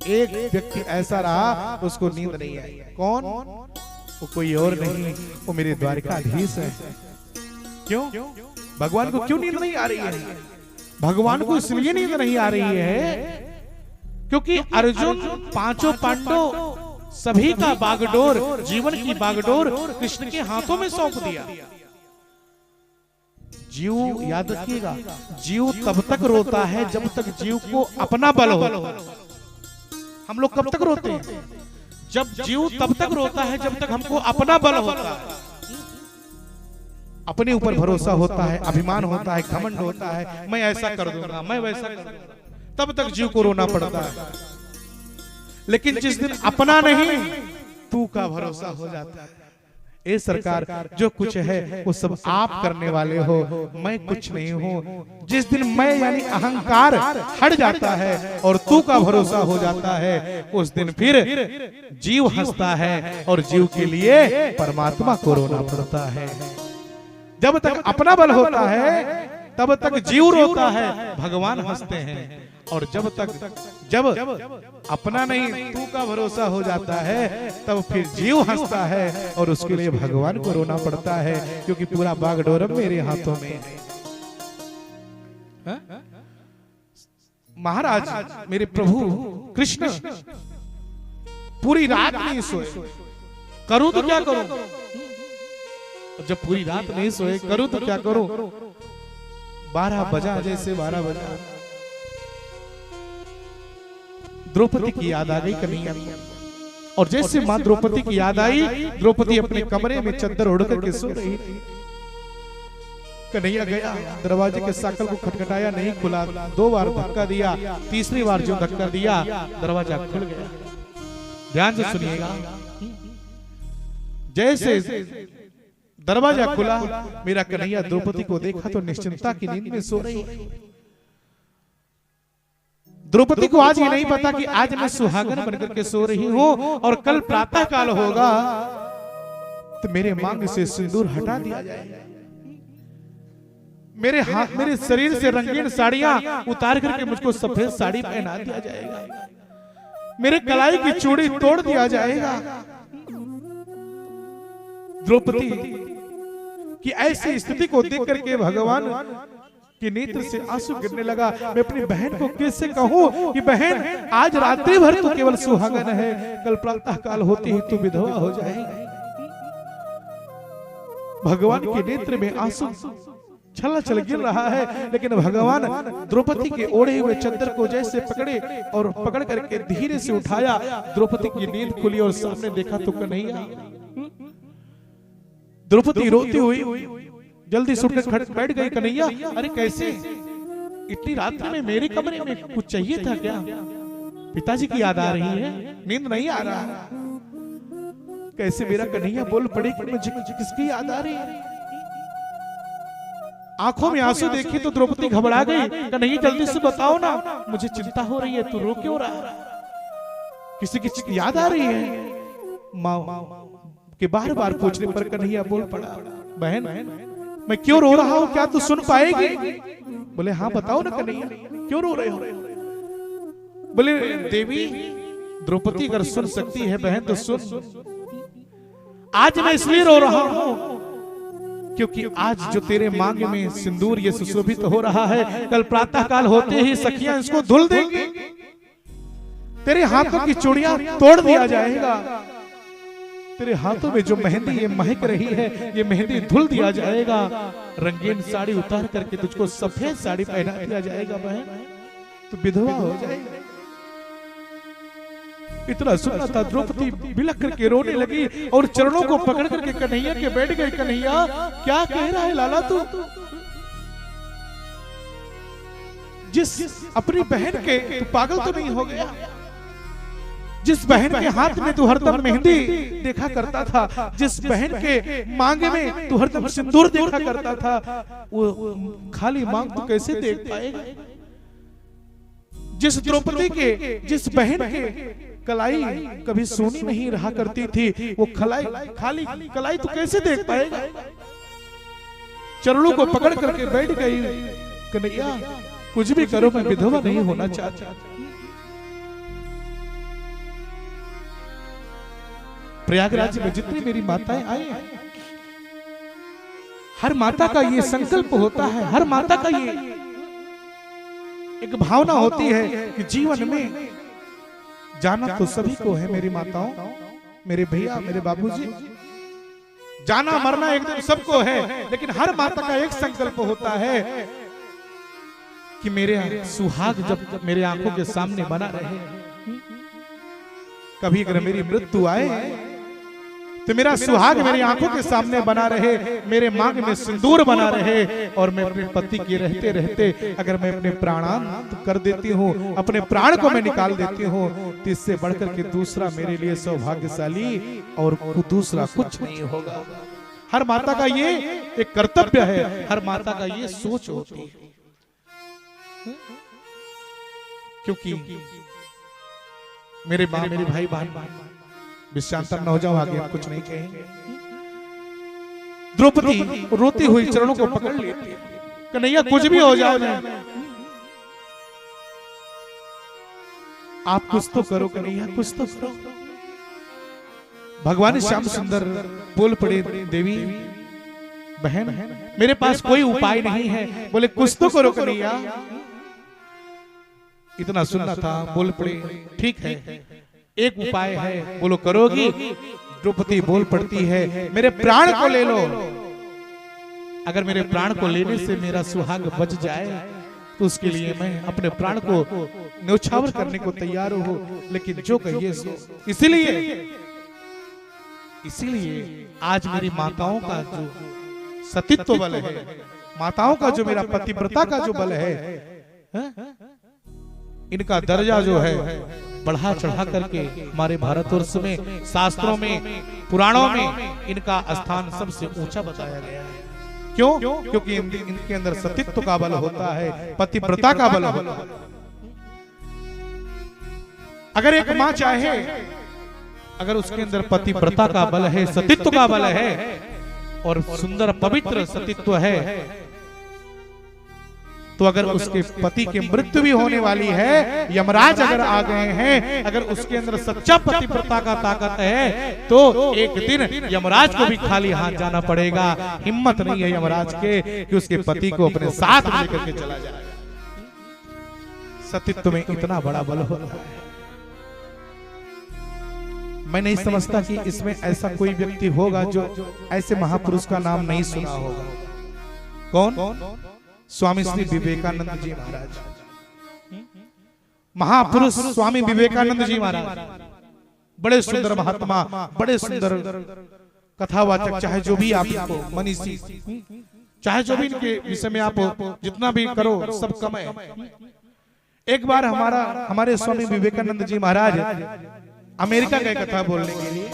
एक व्यक्ति ऐसा रहा उसको नींद नहीं आई। कौन? वो कोई और नहीं, वो मेरे द्वारकाधीश है। क्यों? भगवान को क्यों नींद नहीं आ रही है? भगवान को इसलिए नींद नहीं आ रही है क्योंकि अर्जुन, पांचों पांडव, सभी का बागडोर, जीवन की बागडोर कृष्ण के हाथों में सौंप दिया। जीव, याद रखिएगा, जीव तब तक रोता है जब तक जीव को अपना बल हो। हम लोग कब तक रोते हैं? जब जीव तब तक रोता है जब तक हमको अपना बल होता है, अपने ऊपर भरोसा होता है, अभिमान होता है, घमंड होता है, मैं ऐसा कर दूंगा, मैं वैसा कर दूंगा, तब तक जीव को रोना पड़ता है। लेकिन जिस दिन अपना नहीं तू का भरोसा हो जाता है, ए सरकार, जो कुछ है वो सब आप करने वाले हो, मैं कुछ नहीं हूँ। जिस दिन मैं यानी अहंकार हट जाता है और तू का भरोसा हो जाता है, उस दिन फिर जीव हंसता है और जीव के लिए परमात्मा को रोना पड़ता है। जब तक अपना बल होता है तब तक जीव रोता है, भगवान हंसते हैं। और जब अपना नहीं तू का भरोसा हो जाता है, तब फिर जीव हंसता है और उसके लिए भगवान को रोना पड़ता है, क्योंकि पूरा बागडोरम मेरे हाथों में है। महाराज मेरे प्रभु कृष्ण पूरी रात नहीं सोए, करूं तो क्या करूं? जब पूरी रात नहीं सोए, करूं तो क्या करूं? 12 बजा, जैसे 12 बजा द्रौपदी की याद आ गई कन्हैया, और जैसे मां द्रौपदी की याद आई, द्रौपदी अपने कमरे में चद्दर ओढ़ करके सो रही थी। कन्हैया गया, दरवाजे के साकल को खटखटाया, नहीं खुला। 2 बार धक्का दिया, तीसरी बार जो धक्का दिया दरवाजा खुल गया। ध्यान से सुनिएगा, जैसे दरवाजा खुला, मेरा कन्हैया द्रौपदी को देखा तो निश्चिंता की नींद में सो रही। द्रौपदी को आज ये नहीं पता कि आज मैं सुहागन बनकर के सो रही हूं और कल प्रातः काल होगा तो मेरे मांग से सिंदूर हटा दिया जाएगा, मेरे हाथ मेरे शरीर से रंगीन साड़ियां उतार करके मुझको सफेद साड़ी पहना दिया जाएगा, मेरे कलाई की चूड़ी तोड़ दिया जाएगा। द्रौपदी की ऐसी स्थिति को देख करके भगवान कि नेत्र से आंसू गिरने लगा। मैं अपनी बहन को कैसे कहूं कि बहन आज रात्रि भर तो केवल सुहागन है, कल प्रातः काल होते ही तू विधवा हो जाएगी। भगवान के नेत्र में आंसू छल गिर रहा है, लेकिन भगवान द्रौपदी के ओढ़े हुए चद्दर को जैसे पकड़े और पकड़ करके धीरे से उठाया। द्रौपदी की नींद खुली और सामने देखा तो कन्हैया। द्रौपदी रोती हुई जल्दी से उठकर बैठ गई। कन्हैया, अरे कैसे इतनी रात्रि में मेरे कमरे में कुछ चाहिए था क्या? पिताजी की याद आ रही है, नींद नहीं आ रहा है। कैसे मेरा कन्हैया बोल पड़े कि मुझे किसकी याद आ रही है? आंखों में आंसू देखे तो द्रौपदी घबरा गई। कन्हैया जल्दी से बताओ ना, मुझे चिंता हो रही है, तू रो क्यों रहा है? किसी की याद आ रही है? माँ के बार बार पूछने पर कन्हैया बोल पड़ा, बहन मैं क्यों रो रहा हूं, क्या तू सुन पाएगी? बोले हाँ बताओ ना कन्हैया, क्यों रो रहे हो? बोले देवी द्रौपदी अगर सुन सकती है बहन तो सुन। आज मैं इसलिए रो रहा हूं क्योंकि आज जो तेरे मांग में सिंदूर ये सुशोभित हो रहा है, कल प्रातः काल होते ही सखियां इसको धुल देंगी, तेरे हाथों की चूड़ियां तोड़ दिया जाएगा, तेरे हाथों में जो मेहंदी ये महक रही है ये मेहंदी धुल दिया जाएगा, रंगीन साड़ी उतार करके तुझको सफेद साड़ी पहना दिया जाएगा बहन, तो विधवा हो जाएगी। इतना सुना था द्रौपदी बिलख करके रोने लगी और चरणों को पकड़ करके कन्हैया के बैठ गई। कन्हैया क्या कह रहा है लाला तू? जिस अपनी बहन के तू पागल तो नहीं हो गया? जिस बहन के हाथ में तू हरदम मेहंदी देखा करता था, जिस बहन के मांग में तू हरदम सिंदूर देखा करता था, वो खाली मांग तू कैसे देख पाएगा? जिस द्रौपदी के जिस बहन के कलाई कभी सोनी नहीं रहा करती थी, वो खाली कलाई तू कैसे देख पाएगा? चरणों को पकड़ करके बैठ गई। कन्हैया कुछ भी करो, मैं विधवा नहीं होना चाहता। प्रयागराज में जितनी मेरी माताएं आई हैं, हर माता का ये संकल्प होता है, हर माता का ये एक भावना होती है कि जीवन में जाना तो सभी को है, मेरी माताओं, मेरे भैया, मेरे बाबूजी, जाना मरना एक दिन सबको है, लेकिन हर माता का एक संकल्प होता है कि मेरे सुहाग जब मेरे आंखों के सामने बना रहे। कभी अगर मेरी मृत्यु आए तो मेरा सुहाग मेरी आंखों के सामने बना रहे, मेरे मांग में सिंदूर बना रहे, और मैं अपने पति के रहते रहते अगर मैं अपने प्राणांत कर देती हूँ, अपने प्राण को मैं निकाल देती हूँ, तो इससे बढ़कर के दूसरा मेरे लिए सौभाग्यशाली और दूसरा कुछ नहीं होगा। हर माता का ये एक कर्तव्य है, हर माता का ये सोच होती है। क्योंकि मेरे माँ मेरे भाई बहन विश्रांतर न हो जाओ, आगे आप कुछ नहीं कहेंगे। द्रौपदी रोती हुई चरणों को पकड़ लेती है, कन्हैया कुछ भी हो जाओ ना, आप कुछ तो करो कन्हैया, कुछ तो करो। भगवान श्याम सुंदर बोल पड़े, देवी बहन मेरे पास कोई उपाय नहीं है, बोले कुछ तो करो कन्हैया। इतना सुनना था, बोल पड़े ठीक है एक उपाय है, बोलो करोगी? द्रौपदी बोल पड़ती है, मेरे प्राण को ले लो, अगर मेरे प्राण को लेने से मेरा सुहाग बच जाए तो उसके लिए मैं अपने प्राण को न्योछावर करने को तैयार हूं, लेकिन जो कहिए सो। इसीलिए आज मेरी माताओं का जो सतीत्व बल है, माताओं का जो मेरा पतिव्रता का जो बल है, इनका दर्जा जो है बढ़ा चढ़ा करके हमारे भारतवर्ष में, शास्त्रों में, पुराणों में इनका स्थान सबसे ऊंचा बताया गया है। क्यों? क्योंकि इनके अंदर सतीत्व का बल होता है, पतिव्रता का बल होता है। अगर एक मां चाहे, अगर उसके अंदर पतिव्रता का बल है, सतीत्व का बल है और सुंदर पवित्र सतीत्व है, तो अगर उसके पति की मृत्यु भी होने वाली है, यमराज अगर आ गए हैं, अगर उसके अंदर सच्चा पतिव्रता का ताकत है, तो एक दिन यमराज को भी खाली हाथ जाना पड़ेगा। हिम्मत नहीं है यमराज के कि उसके पति को अपने साथ लेकर के चला जाए। सतीत्व में इतना बड़ा बल होता है। मैं नहीं समझता कि इसमें ऐसा कोई व्यक्ति होगा जो ऐसे महापुरुष का नाम नहीं सुना होगा। कौन? स्वामी श्री विवेकानंद जी महाराज, महापुरुष स्वामी विवेकानंद जी महाराज, बड़े सुंदर महात्मा, बड़े सुंदर कथावाचक, चाहे जो भी आप मनीषी, चाहे जो भी इनके विषय में आप जितना भी करो सब कम है। एक बार हमारे स्वामी विवेकानंद जी महाराज अमेरिका गए कथा बोलने के लिए,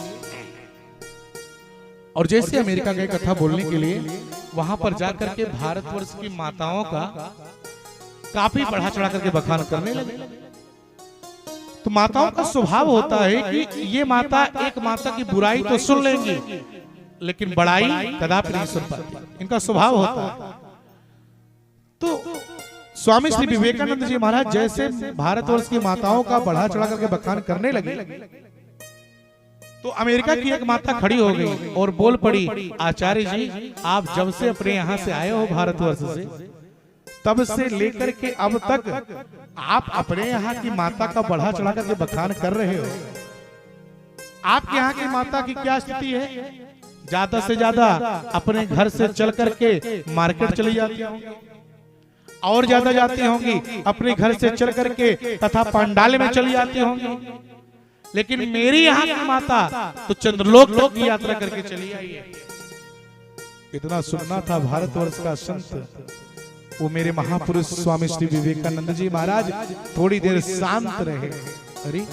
और जैसे अमेरिका गए कथा बोलने के लिए, वहां पर जाकर के भारतवर्ष की माताओं का काफी बढ़ा चढ़ा करके बखान करने लगे। तो माताओं का स्वभाव होता है कि ये माता एक माता की बुराई तो सुन लेंगी, लेकिन बड़ाई कदापि नहीं सुन पाती, इनका स्वभाव होता है। तो स्वामी श्री विवेकानंद जी महाराज जैसे भारतवर्ष की माताओं का बढ़ा चढ़ा करके बखान करने लगे, तो अमेरिका की एक माता खड़ी हो गई और बोल पड़ी, आचार्य जी आप जब से अपने यहाँ से आए हो भारतवर्ष से, तब से लेकर के अब तक आप अपने यहाँ की माता का बढ़ा चढ़ा करके बखान कर रहे हो। आपके यहाँ की माता की क्या स्थिति है? ज्यादा से ज्यादा अपने घर से चल करके मार्केट चली जाती होंगी, और ज्यादा जाती होंगी अपने घर से चल करके तथा पंडाल में चली जाती होंगी, लेकिन मेरी यहाँ की माता तो चंद्रलोक तक की यात्रा करके चली आई है। इतना सुनना था भारतवर्ष का संत, वो मेरे महापुरुष स्वामी श्री विवेकानंद जी महाराज थोड़ी देर शांत रहे। अरे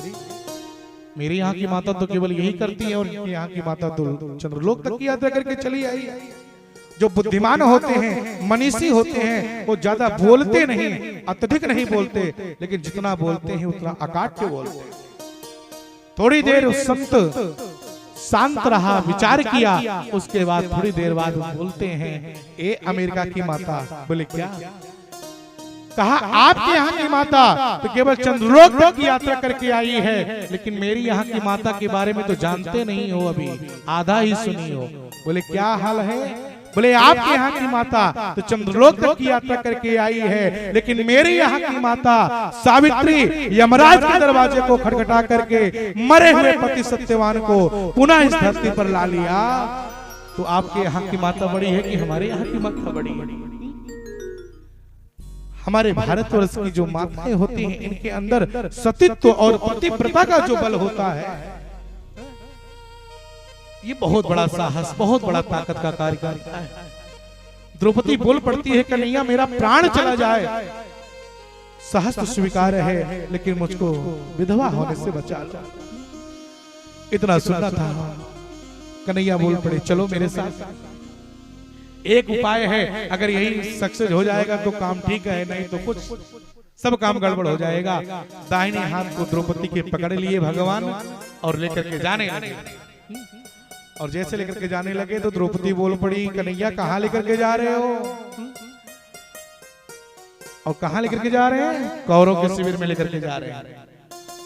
मेरी यहाँ की माता तो केवल यही करती है, और यहाँ की माता तो चंद्रलोक तक की यात्रा करके चली आई। जो बुद्धिमान होते हैं, मनीषी होते हैं, वो ज्यादा बोलते नहीं, अत्यधिक नहीं बोलते, लेकिन जितना बोलते हैं उतना अकाट के बोलते हैं। थोड़ी देर उस संत शांत रहा, विचार किया, उसके बाद थोड़ी देर बाद बोलते हैं, ए अमेरिका की माता, बोले क्या? कहा आपके यहाँ की माता तो केवल चंद्रलोक तक की यात्रा करके आई है, लेकिन मेरी यहाँ की माता के बारे में तो जानते नहीं हो, अभी आधा ही सुनी हो। बोले क्या हाल है? बोले आपके यहाँ की माता तो चंद्रलोक तक की यात्रा करके आई है, लेकिन मेरे यहाँ की माता सावित्री यमराज के दरवाजे को खटखटा करके मरे हुए पति सत्यवान को पुनः इस धरती पर ला लिया। तो आपके यहाँ की माता बड़ी है कि हमारे यहाँ की माता बड़ी है? हमारे भारतवर्ष की जो माताएं होती हैं, इनके अंदर सतीत्व और पतिव्रता का जो बल होता है, ये बहुत बड़ा साहस, बहुत बड़ा ताकत का कार्य करता है। द्रौपदी बोल पड़ती है कन्हैया मेरा प्राण चला जाए सहस्त्र तो स्वीकार है, लेकिन मुझको विधवा होने से बचा लो। इतना सुनना था। कन्हैया बोल पड़े चलो मेरे साथ, एक उपाय है, अगर यही सक्सेस हो जाएगा तो काम ठीक है, नहीं तो कुछ सब काम गड़बड़ हो जाएगा। दाहिने हाथ को द्रौपदी के पकड़ लिए भगवान और लेकर के जाने लगे। और जैसे लेकर के जाने लगे तो द्रौपदी बोल पड़ी कन्हैया कहाँ लेकर के जा रहे हो? और कहाँ लेकर के जा रहे हैं? कौरव के शिविर में लेकर के जा रहे हैं।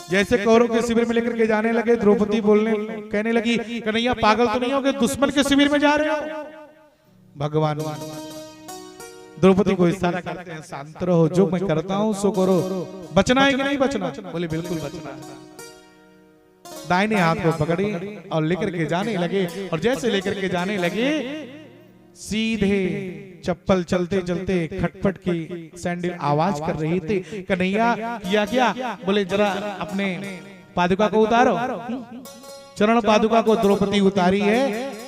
जैसे कौरव के शिविर में लेकर के जाने लगे द्रौपदी कहने लगी कन्हैया पागल तो नहीं हो गए, दुश्मन के शिविर में जा रहे हो? भगवान द्रौपदी को इशारा करते हैं शांत रहो, जो मैं करता हूं सो करो, बचना है कि नहीं बचना? बोले बिल्कुल बचना है। दाहिने हाथ को पकड़ी और लेकर के जाने लगे। और जैसे लेकर के जाने लगे सीधे चप्पल चलते चलते खटपट की सैंडल आवाज कर रही थी। कन्हैया किया क्या? बोले जरा अपने पादुका को उतारो। चरण पादुका को द्रौपदी उतारी है,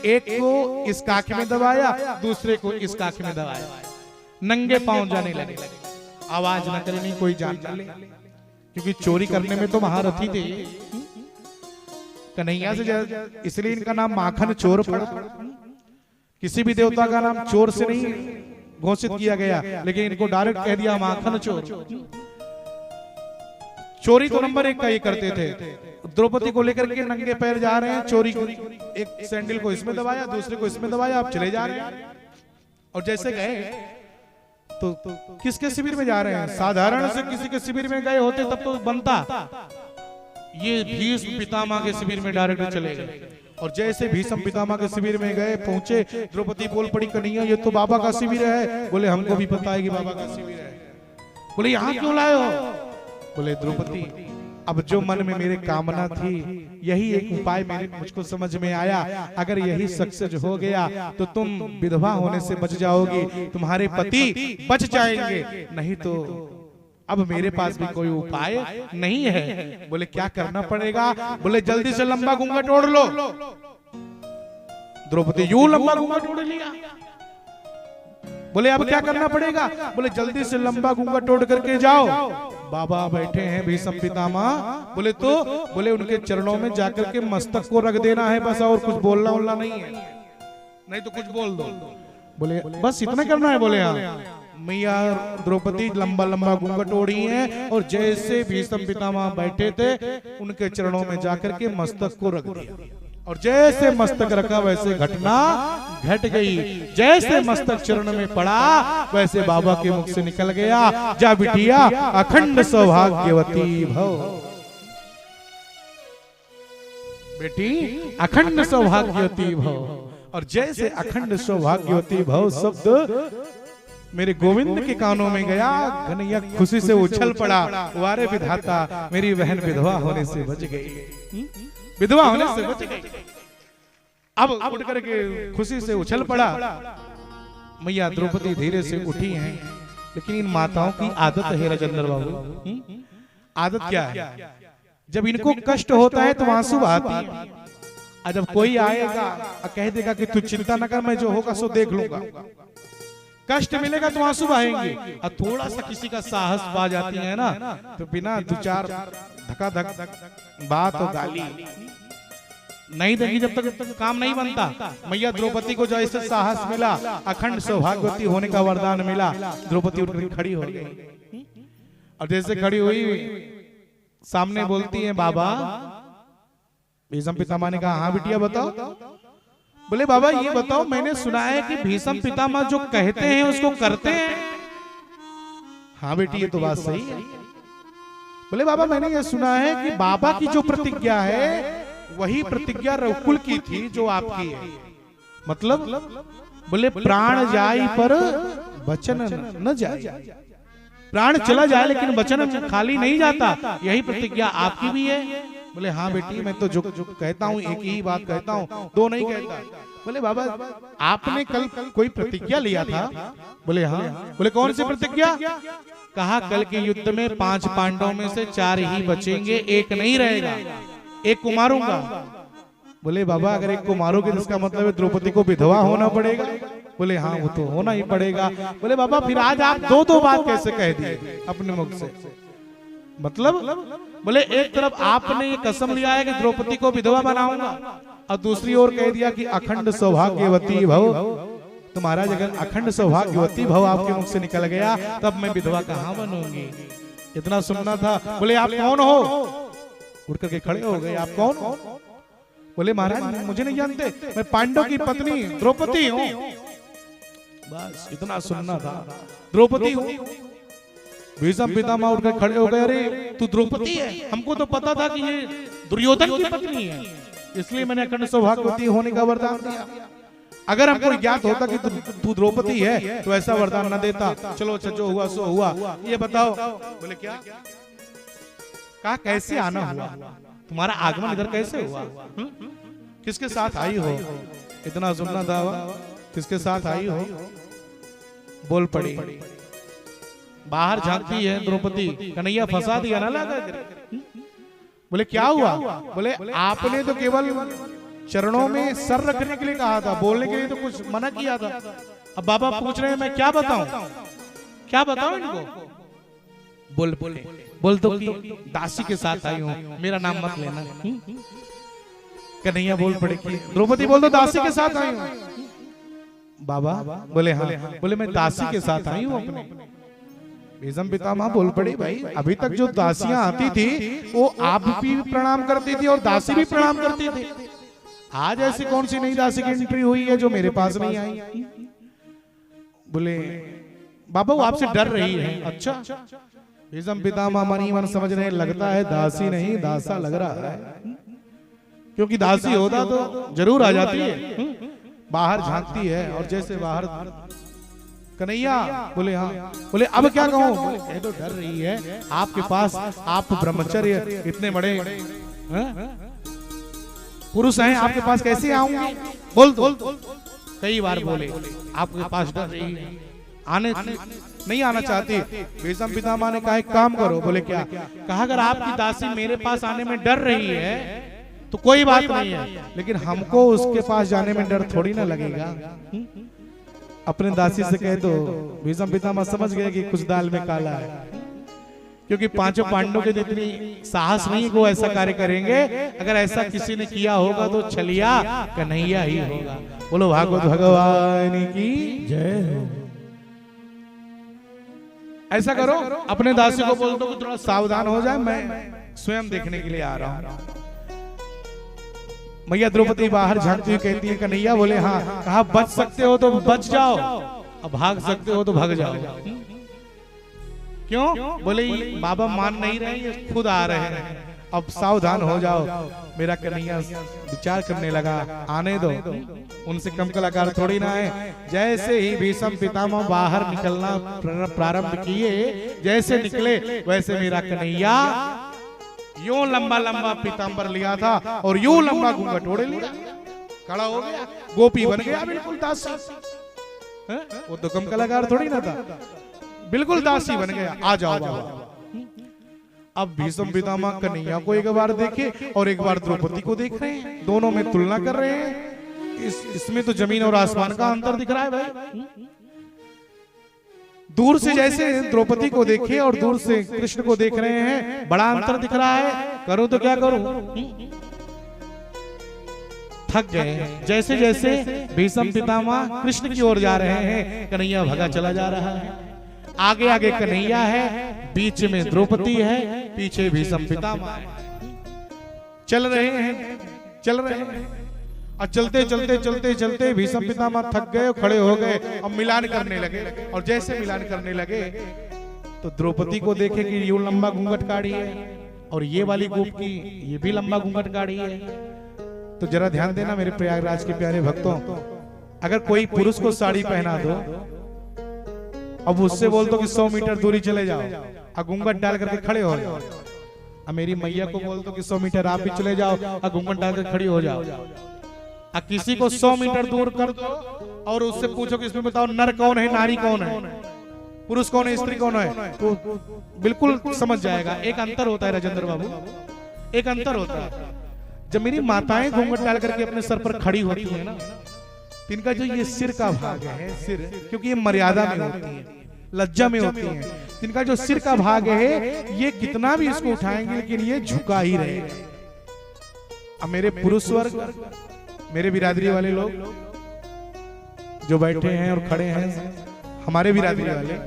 एक को इस काख में दबाया, दूसरे को इस काख में दबाया, नंगे पांव जाने लगे। आवाज न करे नहीं कोई जान न ले, क्योंकि चोरी करने में तो महारथी थे कन्हैया से, इसलिए इनका नाम माखन चोर पड़ा। किसी भी देवता का नाम चोर से नहीं घोषित किया गया, लेकिन इनको डायरेक्ट कह दिया माखन चोर। चोरी तो नंबर 1 का ये करते थे। द्रौपदी को लेकर के नंगे पैर जा रहे हैं, चोरी को एक सैंडल को इसमें दबाया, दूसरे को इसमें दबाया, आप चले जा रहे हैं। और जैसे गए तो किसके शिविर में जा रहे हैं? साधारण से किसी के शिविर में गए होते तब तो बनता, ये भीष्म पितामह के शिविर में डायरेक्ट चले गए। और जैसे भीष्म पितामह के शिविर में गए पहुंचे, द्रौपदी बोल पड़ी कन्हैया ये तो बाबा का शिविर है। बोले हमको भी पता है कि बाबा का शिविर है। बोले यहाँ क्यों लाए हो? बोले द्रौपदी अब जो मन में मेरे कामना थी यही एक उपाय मुझको समझ में आया, अगर यही सक्सेस हो गया तो तुम विधवा होने से बच जाओगी, तुम्हारे पति बच जाएंगे, नहीं तो अब मेरे पास भी कोई उपाय नहीं है। बोले क्या करना पड़ेगा? बोले जल्दी से लंबा घूंघट ओढ़ लो। द्रौपदी यूं लंबा घूंघट ओढ़ लिया। बोले अब क्या करना पड़ेगा? बोले जल्दी से लंबा घूंघट ओढ़ करके जाओ, बाबा बैठे हैं भीष्म पितामह। बोले तो बोले उनके चरणों में जाकर के मस्तक को रख देना है बस, और कुछ बोलना उलना नहीं है, नहीं तो कुछ बोल दो। बोले बस इतना करना है? बोले हाँ। मैया द्रौपदी लंबा लंबा घूंघट ओढ़ी है और जैसे भीष्म पितामह बैठे थे उनके चरणों में जाकर के मस्तक को रख दिया। और जैसे मस्तक रखा वैसे घटना घट गई। जैसे मस्तक चरण में पड़ा वैसे बाबा के मुख से निकल गया, जा बिटिया अखंड सौभाग्यवती भव। बेटी अखंड सौभाग्यवती भव। और जैसे अखंड सौभाग्यवती भव शब्द मेरे गोविंद के कानों में गया, कन्हैया खुशी से उछल पड़ा, वारे विधाता मेरी बहन विधवा होने से बच गई, विधवा होने से बच गई। अब उठ करके खुशी से उछल पड़ा। मैया द्रौपदी धीरे से उठी हैं, लेकिन इन माताओं की आदत है राजेंद्र बाबू। आदत क्या है? जब इनको कष्ट होता है तो आंसू बहाती है, और जब कोई आएगा और कह देगा कि तू चिंता न कर, मैं जो होगा सो देख लूंगा, कष्ट मिलेगा तो आंसू बहेंगे। और थोड़ा सा किसी का साहस पा जाती है ना, तो बिना 2-4 धक्का धक बात और गाली नहीं देंगी जब तक काम नहीं बनता। मैया द्रौपदी को जैसे साहस मिला, अखंड सौभाग्यवती होने का वरदान मिला, द्रौपदी उठकर खड़ी हो गई। और जैसे खड़ी हुई सामने बोलती है बाबा। भीष्म पितामह ने कहा हाँ बिटिया बताओ। बोले बाबा ये बताओ, मैंने सुना है कि भीष्म पितामह जो कहते हैं उसको करते हैं। हाँ बेटी ये तो बात सही है। बोले बाबा मैंने ये सुना है कि बाबा की जो प्रतिज्ञा है वही प्रतिज्ञा रघुकुल की थी जो आपकी है। मतलब? बोले प्राण जाए पर वचन न जाए, प्राण चला जाए लेकिन वचन खाली नहीं जाता, यही प्रतिज्ञा आपकी भी है। बोले हाँ बेटी मैं तो जो कहता हूँ एक ही बात कहता हूँ, दो नहीं कहता। बोले बाबा आपने कल कोई प्रतिज्ञा लिया था? बोले हाँ। बोले कौन सी प्रतिज्ञा? कहा कल के युद्ध में 5 पांडवों में से 4 ही बचेंगे, एक नहीं रहेगा, एक को मारूंगा। बोले बाबा अगर एक को मारोगे तो इसका मतलब है द्रौपदी को विधवा होना पड़ेगा। बोले हाँ वो तो होना ही पड़ेगा। बोले बाबा फिर आज आप दो बात कैसे कह दिए अपने मुख से? मतलब बोले एक तरफ आपने ये कसम लिया है कि द्रौपदी को विधवा बनाऊंगा और दूसरी ओर कह दिया कि अखंड सौभाग्यवती भव। तो महाराज अगर अखंड सौभाग्यवती भव आपके मुख से निकल गया तब मैं विधवा कहाँ बनूंगी? इतना सुनना था। बोले आप कौन हो? उठ करके खड़े हो गए। आप कौन हो? बोले महाराज मुझे नहीं जानते, मैं पांडव की पत्नी द्रौपदी हूँ। बस इतना सुनना था। द्रौपदी हूँ। भीष्म पितामह उठकर खड़े हो गए। अरे तू द्रौपदी है? हमको तो पता था कि ये दुर्योधन की पत्नी है, इसलिए मैंने अखंड सौभाग्यवती होने का वरदान दिया। अगर हमको ज्ञात होता कि तू द्रौपदी है तो ऐसा वरदान न देता। चलो अच्छा जो हुआ सो हुआ। ये बताओ। बोले क्या? कहा कैसे आना हुआ? तुम्हारा आगमन इधर कैसे हुआ? किसके साथ आई हो? इतना सुनना था। किसके साथ आई हो? बोल पड़ी। बाहर झांकती है द्रौपदी। कन्हैया फंसा दिया ना लगा। बोले क्या हुआ? बोले आपने तो केवल चरणों में सर रखने के लिए कहा था, बोलने के लिए तो कुछ मना किया था। अब बाबा पूछ रहे हैं मैं क्या बताऊं? क्या बताऊं इनको? बोल तो कि दासी के साथ आई हूं, मेरा नाम मत लेना। कन्हैया बोल पड़े कि द्रौपदी बोल दो दासी के साथ आई हूं। बाबा बोले हाँ। बोले मैं दासी के साथ आई हूं अपने। भीष्म पितामह बोल पड़े भाई अभी तक जो दासियां आती थी वो आप भी प्रणाम करती थी और दासी भी प्रणाम करती थी। आज ऐसी कौन सी नई दासी की एंट्री हुई है जो मेरे पास नहीं आई? बोले बाबा वो आपसे डर रही है। अच्छा। भीष्म पितामह मन ही मन समझ रहे लगता है दासी नहीं दासा लग रहा है, क्योंकि दासी होता तो जरूर आ जाती है। बाहर झांकती है और जैसे बाहर कन्हैया बोले हाँ। बोले अब क्या कहूं? बोले तो डर रही है आपके पास, आप ब्रह्मचर्य इतने बड़े पुरुष हैं, आपके पास कैसे आऊंगी? बोल कई बार बोले आपके पास डर रही है, आने नहीं आना चाहती। भीष्म पितामह ने कहा एक काम करो। बोले क्या? कहा अगर आपकी दासी मेरे पास आने में डर रही है तो कोई बात नहीं है, लेकिन हमको उसके पास जाने में डर थोड़ी ना लगेगा। अपने दासी से कह दो। भीष्म पितामह समझ गए कि कुछ दाल में काला है, क्योंकि पांचों पांडवों के जितनी साहस नहीं को ऐसा कार्य करेंगे। अगर ऐसा किसी ने किया होगा तो छलिया कन्हैया ही होगा। बोलो भागवत भगवान की जय हो। ऐसा करो अपने दासी को बोल दो कि थोड़ा सावधान हो जाए, मैं स्वयं देखने के लिए आ रहा हूं। मैया द्रौपदी बाहर झांकती हुई कहती है कन्हैया। बोले हाँ। कहा बच सकते हो तो बच जाओ, अब भाग सकते हो तो भाग जाओ। क्यों? बोले बाबा मान नहीं रहे, ये खुद आ रहे हैं, अब सावधान हो जाओ। मेरा कन्हैया विचार करने लगा आने दो, उनसे कम कलाकार थोड़ी ना है। जैसे ही भीष्म पितामह बाहर निकलना प्रारंभ किए, जैसे निकले वैसे मेरा कन्हैया यूं लंबा लंबा पीतांबर लिया था और यूं लंबा घूंघट ओढ़े लिया, खड़ा हो गया, गोपी बन गया बिल्कुल दासी। वो तो कम कलाकार थोड़ी ना था, बिल्कुल दासी बन गया। आ जाओ बाबा। अब भीष्म पितामह कन्हैया को एक बार देखे और एक बार द्रौपदी को देख रहे हैं, दोनों में तुलना कर रहे हैं। इसमें तो जमीन और आसमान का अंतर दिख रहा है भाई। दूर से जैसे द्रौपदी को देखे और दूर से कृष्ण को देख रहे हैं, बड़ा अंतर दिख रहा है। करूं तो क्या करूं? थक गए। जैसे जैसे भीष्म पितामह कृष्ण की ओर जा रहे हैं, कन्हैया भगा चला जा रहा है। आगे आगे कन्हैया है, बीच में द्रौपदी है, पीछे भीष्म पितामह है। चल रहे हैं और चलते चलते चलते चलते भीष्म पितामह थक गए, खड़े हो गए और मिलान करने लगे। और जैसे मिलान करने लगे तो द्रौपदी को देखे कि यूं लंबा घूंघट काढ़ी है और ये वाली गोप की ये भी लंबा घूंघट काढ़ी है। तो जरा ध्यान देना मेरे प्रयागराज के प्यारे भक्तों, अगर कोई पुरुष को साड़ी पहना दो, अब उससे बोल दो कि 100 मीटर दूरी चले जाओ और घूंघट डाल करके खड़े हो जाओ। अब मेरी मैया को बोल दो कि 100 मीटर आप भी चले जाओ और घूंघट डाल कर खड़ी हो जाओ। अब किसी को 100 मीटर दूर कर दो और उससे पूछो कि इसमें बताओ नर कौन है, नारी कौन है, पुरुष कौन है, स्त्री कौन है, तो बिल्कुल समझ जाएगा। एक अंतर होता है राजेंद्र बाबू, एक अंतर होता है। जब मेरी माताएं घूंघट डाल करके अपने सर पर खड़ी होती है ना, तो इनका जो ये सिर का भाग है, सिर, क्योंकि ये मर्यादा में होती है, लज्जा में होती है, इनका जो सिर का भाग है ये कितना भी इसको उठाएंगे लेकिन ये झुका ही रहेगा। अब मेरे पुरुष वर्ग, मेरे बिरादरी वाले लोग जो बैठे हैं और खड़े हैं, हमारे बिरादरी वाले,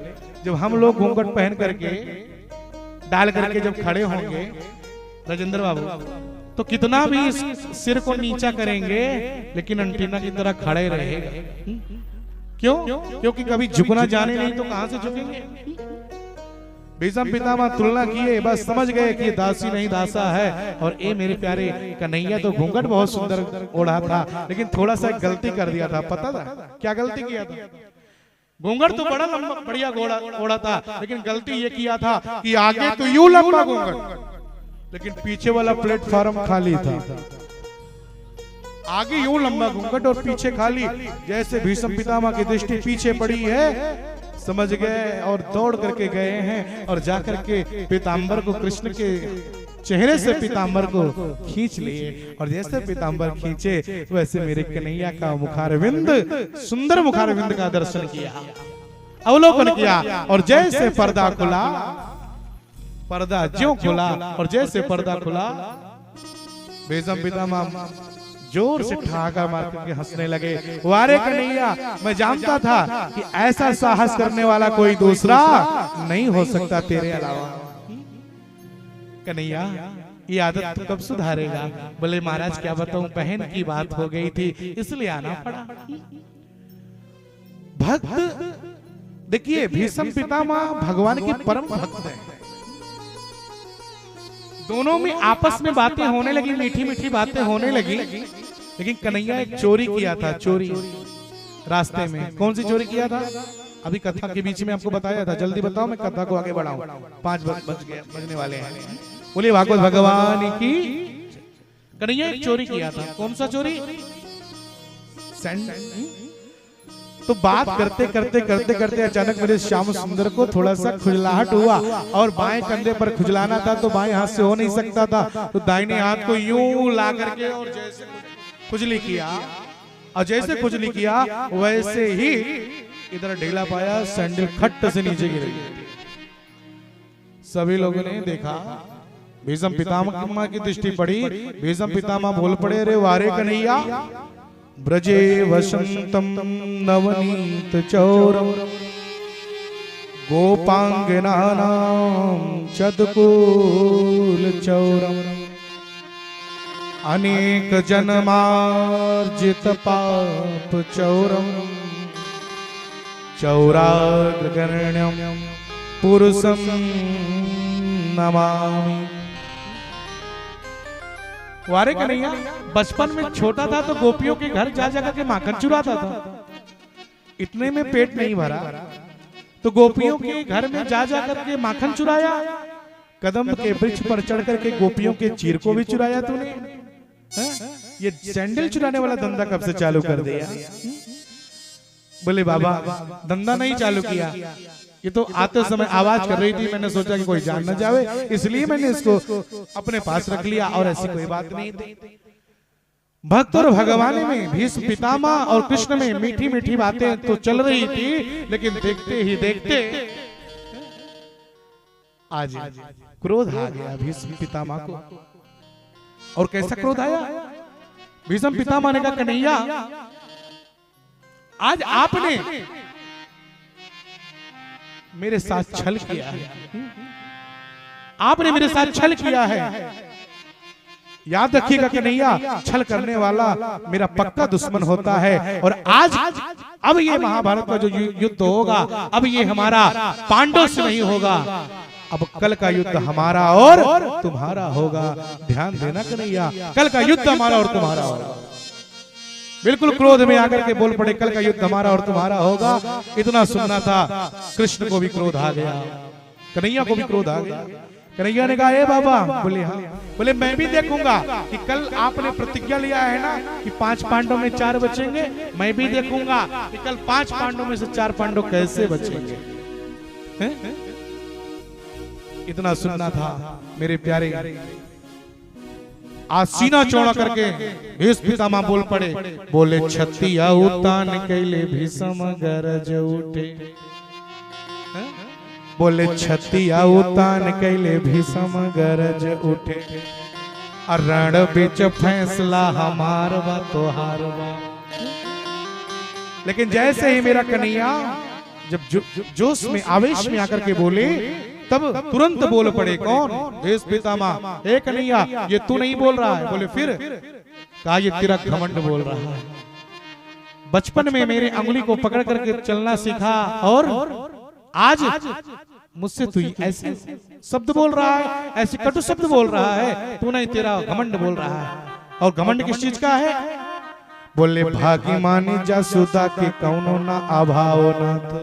जब हम लोग घूंघट पहन करके डाल करके जब खड़े होंगे राजेंद्र बाबू, तो कितना भी इस सिर को नीचा करेंगे लेकिन अंटीना की तरह खड़े रहेगा। क्यों? क्योंकि कभी झुकना जाने नहीं तो कहां से झुकेंगे। भीष्म पितामह तुलना किए, बस समझ गए कि दासी नहीं दासा है। और ये मेरे प्यारे कन्हैया तो घूंघट बहुत सुंदर ओढ़ा था, लेकिन थोड़ा सा गलती कर दिया था। पता था क्या गलती किया था? घूंघट तो बड़ा लंबा बढ़िया ओढ़ा था, लेकिन गलती ये किया था कि आगे तो यूं लंबा घूंघट, लेकिन पीछे वाला प्लेटफॉर्म खाली था। आगे यूं लंबा घूंघट और पीछे खाली। जैसे भीष्म पितामह की दृष्टि पीछे पड़ी है, समझ गए और दौड़ करके गए हैं और जाकर के पीताम्बर को, कृष्ण के चेहरे से पीताम्बर को खींच लिए। और जैसे पीताम्बर खींचे वैसे मेरे कन्हैया का मुखारविंद, सुंदर मुखारविंद का दर्शन किया, अवलोकन किया। और जैसे पर्दा खुला, पर्दा ज्यों खुला और जैसे पर्दा खुला, भीष्म पितामह जोर से ठहाका मार करके हंसने लगे। वारे कन्हैया, मैं जानता था कि ऐसा साहस करने वाला कोई दूसरा नहीं हो सकता तेरे अलावा। कन्हैया, ये आदत तो कब सुधारेगा? बोले महाराज क्या बताऊं, बहन की बात हो गई थी इसलिए आना पड़ा। भक्त, देखिए भीष्म पितामह भगवान के परम भक्त हैं। दोनों में आपस में बातें होने लगी, मीठी मीठी बातें होने लगी। लेकिन कन्हैया एक चोरी किया था, चोरी रास्ते में। कौन सी चोरी किया था? अभी कथा के बीच में आपको बताया था। जल्दी बताओ, मैं कथा को आगे बढ़ाऊं। 5 बजने वाले हैं। बोलिए भागवत भगवान की। कन्हैया एक चोरी किया था। कौन सा चोरी? तो बात करते करते करते करते अचानक मेरे श्याम सुंदर को थोड़ा सा खुजलाहट हुआ और बाएं कंधे पर खुजलाना था तो बाएं हाथ से हो नहीं सकता था, तो दाहिने हाथ को यूं ला करके और जैसे खुजली किया, और जैसे खुजली किया वैसे ही इधर ढीला पाया, सैंडल खट्ट से नीचे गिर गई। सभी लोगों ने देखा, भीष्म पितामह की दृष्टि पड़ी। भीष्म पितामह बोल पड़े, अरे वारे कन्हैया, ब्रजे वसंतम नवनीत चौरम गोपांगनानां चदकुल चौरम अनेक जन्मार्जित पाप चौरम चौराग्रगण्यम पुरुषम नमामि। वारे कन्हैया, बचपन में छोटा था तो गोपियों के घर जा जाकर के माखन चुराता था। इतने में पेट नहीं भरा तो गोपियों के घर में जा जाकर के माखन चुराया। कदम के वृक्ष पर चढ़ करके गोपियों के चीर को भी चुराया तूने। ये सैंडल चुराने वाला धंधा कब से चालू कर दिया? बोले बाबा, धंधा नहीं चालू किया, ये तो आते समय आवाज कर रही थी, मैंने सोचा कि कोई जान न जावे, इसलिए मैंने इसको अपने पास रख लिया, और ऐसी कोई बात नहीं थी। भक्त और भगवान में, भीष्म पितामह और कृष्ण में मीठी मीठी बातें तो चल रही थी, लेकिन देखते ही देखते आज क्रोध आ गया भीष्म पितामह को। और कैसा क्रोध आया? भीष्म पितामह ने कहा, कन्हैया, आज आपने मेरे साथ छल किया है, आपने मेरे साथ छल किया है। याद रखिएगा कन्हैया, छल करने वाला मेरा पक्का दुश्मन होता है। और आज अब ये महाभारत का जो युद्ध होगा, अब ये हमारा पांडवों से नहीं होगा, अब कल का युद्ध हमारा और तुम्हारा होगा। ध्यान देना कन्हैया, कल का युद्ध हमारा और तुम्हारा होगा। बिल्कुल क्रोध में आकर के बोल पड़े, कल का युद्ध हमारा और तुम्हारा होगा। इतना सुनना था, कृष्ण को भी क्रोध आ गया, कन्हैया को भी क्रोध आ गया। कन्हैया ने कहा, ए बाबा, बोले हाँ, बोले मैं भी देखूंगा कि कल आपने प्रतिज्ञा लिया है ना कि 5 पांडव में 4 बचेंगे, मैं भी देखूंगा कि कल 5 पांडव में से 4 पांडव कैसे बचेंगे। इतना सुनना था मेरे प्यारे। आज सीना चौड़ा करके भीष्म पितामह बोल पड़े, बोले छतिया उतान कैले भीष्म गरज उठे। बोले छतिया उतान कैले भीष्म गरज उठे, रण बिच फैसला हमार बा तोहार बा। लेकिन जैसे ही मेरा कन्हैया जब जोश में आवेश में आकर के बोले, तब तुरंत बोल पड़े कौन? भीष्म पितामह, हे कन्हैया ये तू नहीं बोल रहा है। बोले फिर? कहा ये तेरा घमंड बोल रहा है। बचपन में मेरे अंगुली को पकड़ करके चलना सीखा और आज मुझसे तू ऐसे शब्द बोल रहा है, ऐसे कटु शब्द बोल रहा है, तू नहीं, तेरा घमंड बोल रहा है। और घमंड किस चीज का है? बोले भागी मानी जासुदा के कौनो ना अभाव ना तो,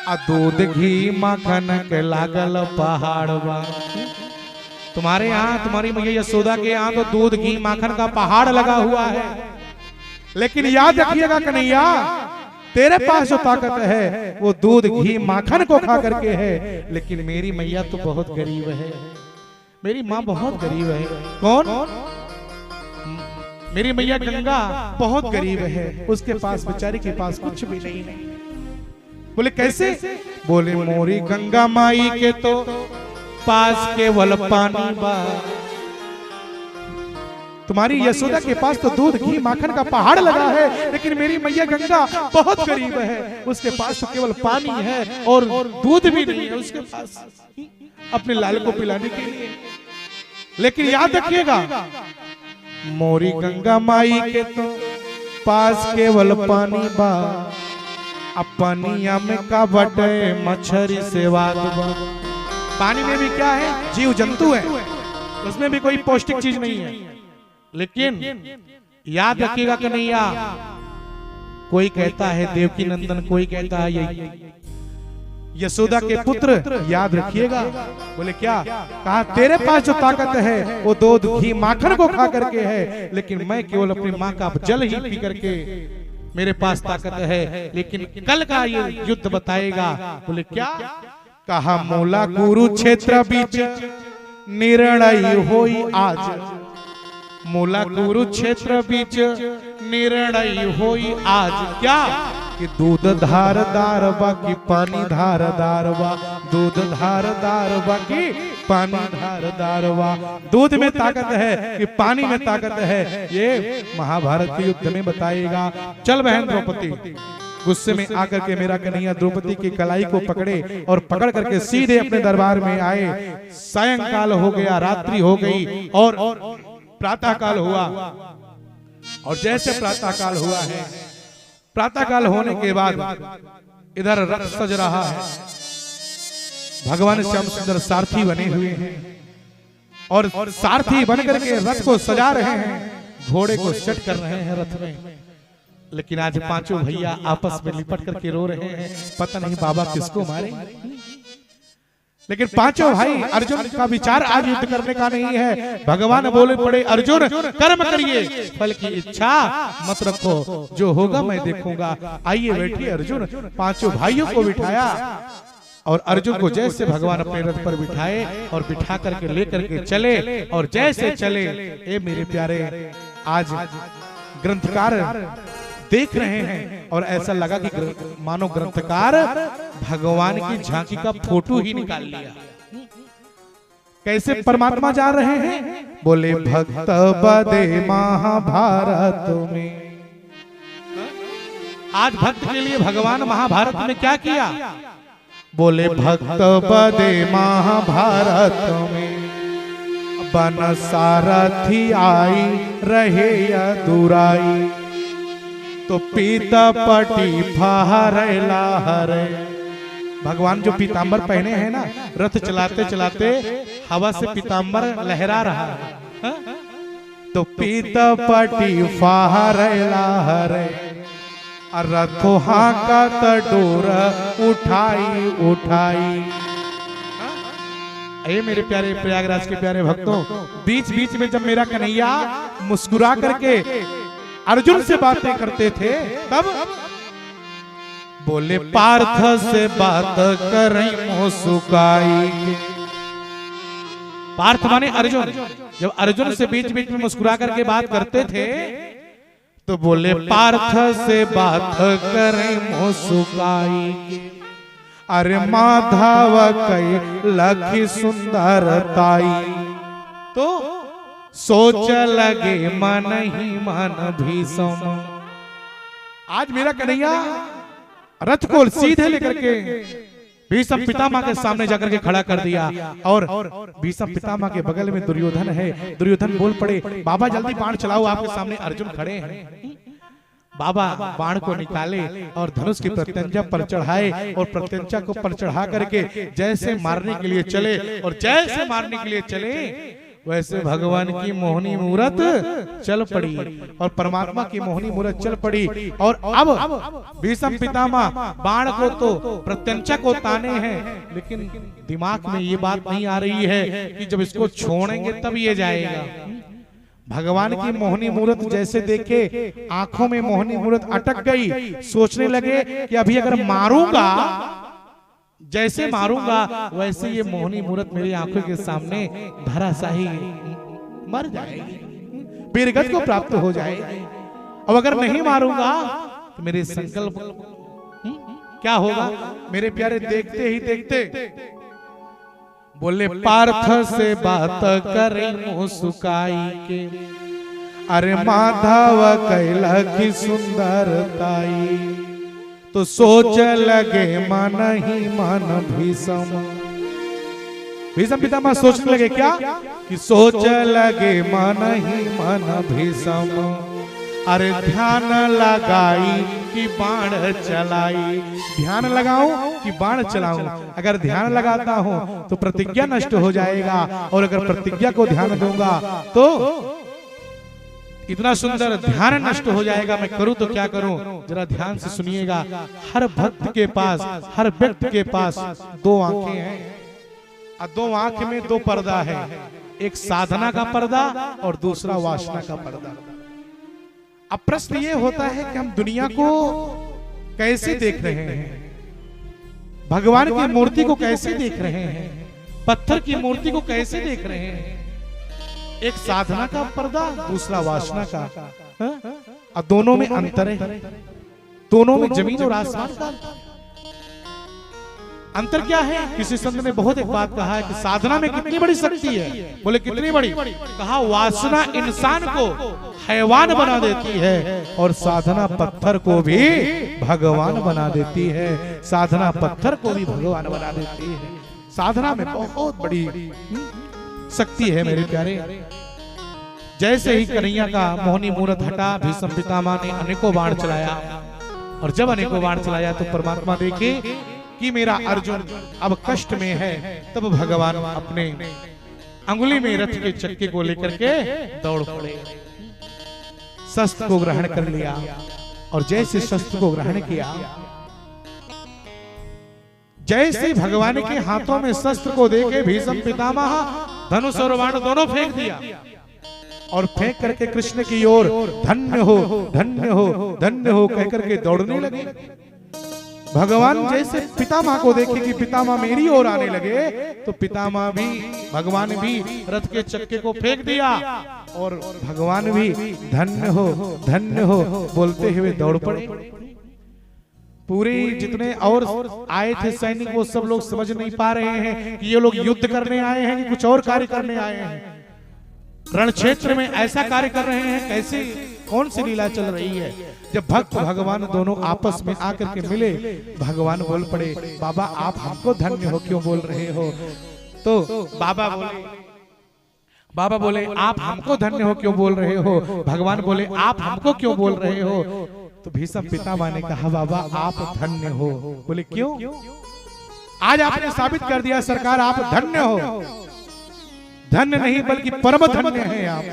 आ दूध घी माखन के लागल पहाड़ बा। तुम्हारे यहाँ, तुम्हारी मैया यशोदा के यहाँ तो दूध घी माखन का पहाड़ लगा हुआ है, लेकिन याद रखिएगा कन्हैया, तेरे पास जो ताकत है वो दूध घी माखन को खा करके है, लेकिन मेरी मैया तो बहुत गरीब है, मेरी माँ बहुत गरीब है। कौन? मेरी मैया गंगा बहुत गरीब है, उसके पास, बेचारी के पास कुछ भी नहीं है। बोले कैसे? बोले मोरी गंगा माई के तो पास केवल पानी बा। तुम्हारी यशोदा के पास तो दूध घी माखन का पहाड़ लगा है, लेकिन मेरी मैया गंगा बहुत गरीब है, उसके पास तो केवल पानी है और दूध भी नहीं है उसके पास अपने लाल को पिलाने के लिए। लेकिन याद रखिएगा, मोरी गंगा माई के तो पास केवल पानी बा, अब पानिया में का बटे मछरी से वाद बा। पानी में भी क्या है? जीव जंतु है, उसमें भी कोई पौष्टिक चीज नहीं है। लेकिन याद रखिएगा कन्हैया, कोई कहता है देवकी नंदन, कोई कहता है ये यशोदा के पुत्र, याद रखिएगा। बोले क्या? कहा तेरे पास जो ताकत है वो दूध घी माखन को खा करके है, लेकिन मैं केवल अपनी माँ का जल ही पी करके मेरे पास ताकत है। लेकिन कल का ये युद्ध बताएगा। बोले क्या? कहा मोला कुरुक्षेत्र बीच निर्णय होई आज, मोला कुरुक्षेत्र बीच निर्णय होई आज। क्या? कि दूध धारदार बा कि पानी धारदार बा, दूध धारदार बा कि पानी धारदार बा। दूध में ताकत है कि पानी में ताकत है, ये महाभारत के युद्ध में बताएगा। चल बहन द्रौपदी, गुस्से में आकर के मेरा कन्हैया द्रौपदी की कलाई को पकड़े और पकड़ करके सीधे अपने दरबार में आए। सायंकाल हो गया, रात्रि हो गई और प्रातः काल हुआ। और जैसे प्रातः काल हुआ है, प्रातः काल होने के बाद इधर रथ सज रहा है, भगवान श्याम सुंदर सारथी बने हुए हैं और सारथी बनकर के रथ को सजा रहे हैं, घोड़े को सेट कर रहे हैं रथ में। लेकिन आज पांचों भैया आपस में लिपट करके रो रहे हैं, पता नहीं बाबा किसको मारे। लेकिन पांचों भाई, अर्जुन का विचार आज युद्ध करने का नहीं है। भगवान बोले पड़े, अर्जुन कर्म करिए, फल की इच्छा मत रखो, जो होगा मैं देखूंगा। आइए बैठिए। अर्जुन पांचों भाइयों को बिठाया और अर्जुन को जैसे भगवान अपने रथ पर बिठाए और बिठा करके लेकर के चले। और जैसे चले, ए मेरे प्यारे, आज ग्रंथकार देख रहे हैं और ऐसा लगा कि मानो ग्रंथकार भगवान की झांकी का फोटो ही निकाल लिया। कैसे परमात्मा जा रहे हैं? बोले भक्त बदे महाभारत में। आज भक्त के लिए भगवान महाभारत में क्या किया? बोले भक्त बदे महाभारत में बन सारथी आई रहे या दुराई, तो पीता पटी फहरेला हरे। भगवान जो पीतांबर पहने हैं ना, रथ चलाते चलाते हवा से पीतांबर लहरा रहा है, तो पीता पटी फहरेला हरे, रथो हाका डोर उठाई उठाई। अरे मेरे प्यारे प्रयागराज के प्यारे भक्तों, बीच बीच में जब मेरा कन्हैया मुस्कुरा करके अर्जुन से बातें करते थे, तब बोले पार्थ से बात करें मोह सुकाई। पार्थ माने अर्जुन। जब अर्जुन से बीच बीच में मुस्कुरा करके बात करते थे तो बोले पार्थ से बात करें मुस्काई, अरे माधव कई लखी सुंदरताई। तो सोच लगे मन ही मन भीषम। आज मेरा कन्हैया रथ को सीधे लेकर के भीष्म पितामह के सामने जाकर के खड़ा कर दिया, और भीष्म पितामह के बगल में दुर्योधन है। दुर्योधन बोल पड़े बाबा जल्दी बाण चलाओ, आपके सामने अर्जुन खड़े हैं। बाबा बाण को निकाले और धनुष की प्रत्यंचा पर चढ़ाए, और प्रत्यंचा को पर चढ़ा करके जैसे मारने के लिए चले, और जैसे मारने के लिए चले वैसे भगवान की मोहनी मूरत चल पड़ी, और परमात्मा की मोहनी मूरत चल पड़ी। और अब भीष्म पितामह बाण को तो प्रत्यंचा को ताने हैं, लेकिन दिमाग में ये बात नहीं आ रही है कि जब इसको छोड़ेंगे तब ये जाएगा। भगवान की मोहनी मूरत जैसे देखे आंखों में मोहनी मूरत अटक गई, सोचने लगे कि अभी अगर मारूंगा, जैसे मारूंगा वैसे ये मोहनी मूरत मेरी आंखों के सामने धराशाही मर जाएगी, वीरगति को प्राप्त हो जाएगी। अब अगर नहीं मारूंगा तो मेरे संकल्प क्या होगा। मेरे प्यारे देखते ही देखते बोले पार्थ से बात करें मुस्काई के, अरे माधव कैला की सुंदरताई। तो सोच लगे मन ही मन भीष्म। भीष्म पितामह सोचने लगे क्या कि सोच लगे मन ही मन भीष्म, अरे ध्यान लगाई कि बाण चलाई। ध्यान लगाऊं कि बाण चलाऊं। अगर ध्यान लगाता हूं तो प्रतिज्ञा नष्ट हो जाएगा, और अगर प्रतिज्ञा को ध्यान दूंगा तो इतना सुंदर ध्यान नष्ट हो जाएगा। मैं करूं तो क्या करूं, जरा ध्यान से सुनिएगा। हर भक्त के पास, हर व्यक्ति के पास दो आंखें हैं, और दो आंख में दो पर्दा है, एक साधना का पर्दा और दूसरा वासना का पर्दा। अब प्रश्न ये होता है कि हम दुनिया को कैसे देख रहे हैं, भगवान की मूर्ति को कैसे देख रहे हैं, पत्थर की मूर्ति को कैसे देख रहे हैं। एक साधना का पर्दा, दूसरा वासना का, और दोनों में अंतर है। दोनों में जमीन और आसमान का अंतर क्या है। किसी संत ने बहुत एक बात कहा है कि साधना में कितनी बड़ी शक्ति है। बोले कितनी बड़ी, कहा वासना इंसान को हैवान बना देती है, और साधना पत्थर को भी भगवान बना देती है। साधना पत्थर को भी भगवान बना देती है। साधना में बहुत बड़ी शक्ति है मेरे प्यारे। जैसे ही कन्हैया का मोहनी मूरत हटा, भीष्म पितामह ने अनेकों बाण चलाया, और जब अनेकों बाण चलाया तो परमात्मा देखे कि मेरा अर्जुन अब कष्ट में है, तब भगवान अपने अंगुली में रथ के चक्के को लेकर के दौड़ पड़े, शस्त्र को ग्रहण कर लिया। और जैसे शस्त्र को ग्रहण किया, जैसे भगवान के हाथों में शस्त्र को देखे भीष्म पितामह धनुष और बाण दोनों फेंक दिया, और फेंक करके कृष्ण की ओर धन्य हो धन्य हो धन्य हो कह करके दौड़ने लगे। भगवान जैसे पितामह को देखे कि पितामह मेरी ओर आने लगे, तो पितामह भी, भगवान भी रथ के चक्के को फेंक दिया, और भगवान भी धन्य हो बोलते हुए दौड़ पड़े। पूरे जितने और आए थे सैनिक, वो सब लोग समझ नहीं पा रहे हैं कि ये लोग युद्ध करने आए हैं कि कुछ और कार्य करने आए हैं। रण क्षेत्र में ऐसा कार्य कर रहे हैं, कैसे कौन सी लीला चल रही है। जब भक्त भगवान दोनों आपस में आकर के मिले, भगवान बोल पड़े बाबा आप हमको धन्य हो क्यों बोल रहे हो। तो बाबा बोले आप हमको धन्य हो क्यों बोल रहे हो। भगवान बोले आप हमको क्यों बोल रहे हो। तो भीष्म पितामह ने कहा बाबा आप धन्य हो। बोले क्यों। आज आपने साबित कर दिया सरकार आप धन्य हो। धन्य नहीं बल्कि परम धन्य है आप।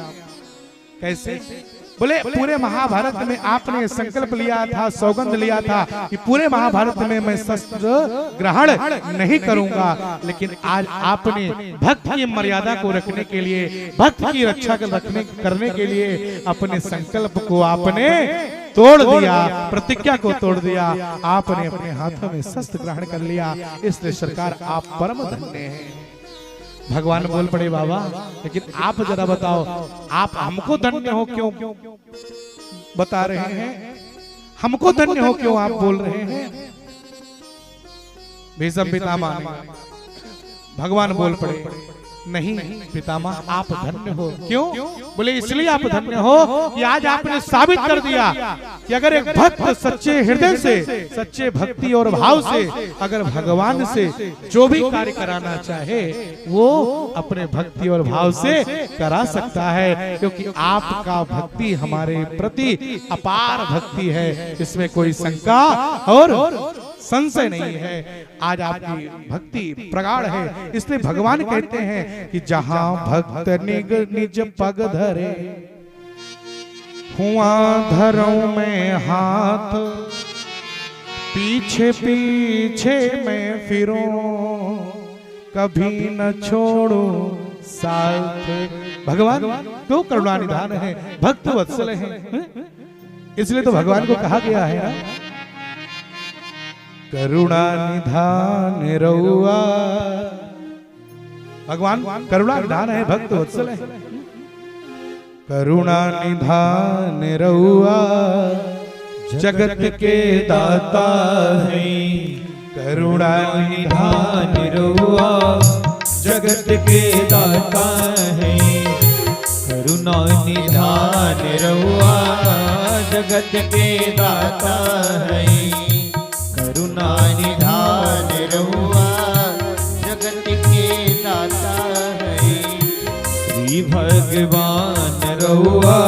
कैसे। बोले पूरे महाभारत में आपने संकल्प लिया था, सौगंध लिया था कि पूरे महाभारत में मैं शस्त्र ग्रहण नहीं करूंगा, लेकिन आज आपने भक्त की मर्यादा को रखने के लिए, भक्त की रक्षा करने के लिए अपने संकल्प को आपने तोड़ दिया, प्रतिज्ञा को तोड़ दिया। आपने अपने हाथों में शस्त्र ग्रहण कर लिया, इसलिए सरकार आप परम धन्य हैं। भगवान बोल पड़े बाबा, लेकिन आप जरा बताओ, आप हमको धन्य हो क्यों बता रहे हैं? हमको धन्य हो क्यों आप बोल रहे हैं? भीष्म पितामह ने, भगवान बोल पड़े, नहीं पितामह आप धन्य हो। क्यों? बोले इसलिए आप धन्य हो कि आज आपने साबित कर दिया कि अगर एक भक्त सच्चे हृदय से, सच्चे भक्ति और भाव से अगर भगवान से जो भी कार्य कराना चाहे वो अपने भक्ति और भाव से करा सकता है, क्योंकि आपका भक्ति हमारे प्रति अपार भक्ति है, इसमें कोई शंका और संशय नहीं है। आज आपकी भक्ति प्रगाढ़ है, इसलिए भगवान कहते हैं कि जहां भक्त निज पग धरे, हुआ धरऊं में हाथ, पीछे पीछे मैं फिरूं, कभी न छोड़ू साथ। भगवान तो करुणानिधान है, भक्त वत्सल है, इसलिए तो भगवान को कहा गया है ना, करुणा निधान रउआ। भगवान करुणा निधान है, भक्त वत्सल है। करुणा निधान रउआ जगत के दाता है, करुणा निधान रउआ जगत के दाता है, करुणा निधान रउआ जगत के दाता है, करुणा निधान रउआ जगत के दाता है। श्री भगवान रउआ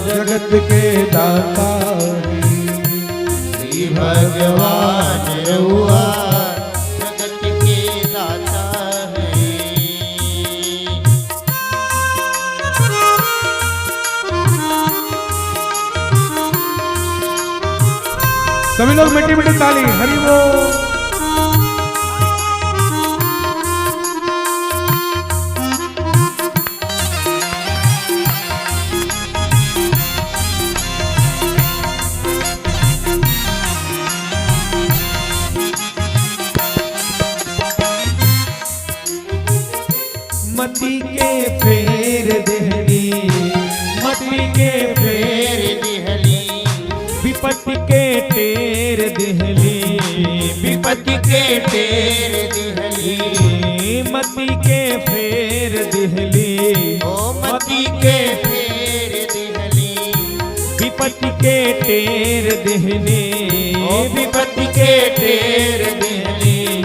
जगत के दाता है, श्री भगवान रउआ जगत के दाता है। सभी लोग मीठी मीठी ताली, हरि बोल। मती के फेर देहली, मती के फेर दिहली, विपत्ति के टेर देहली, विपत्ति के टेर दिहली, मती के फेर देहली, ओ मती के फेर दिहली, विपत्ति के टेर देहली, ओ विपत्ति के टेर दिहली।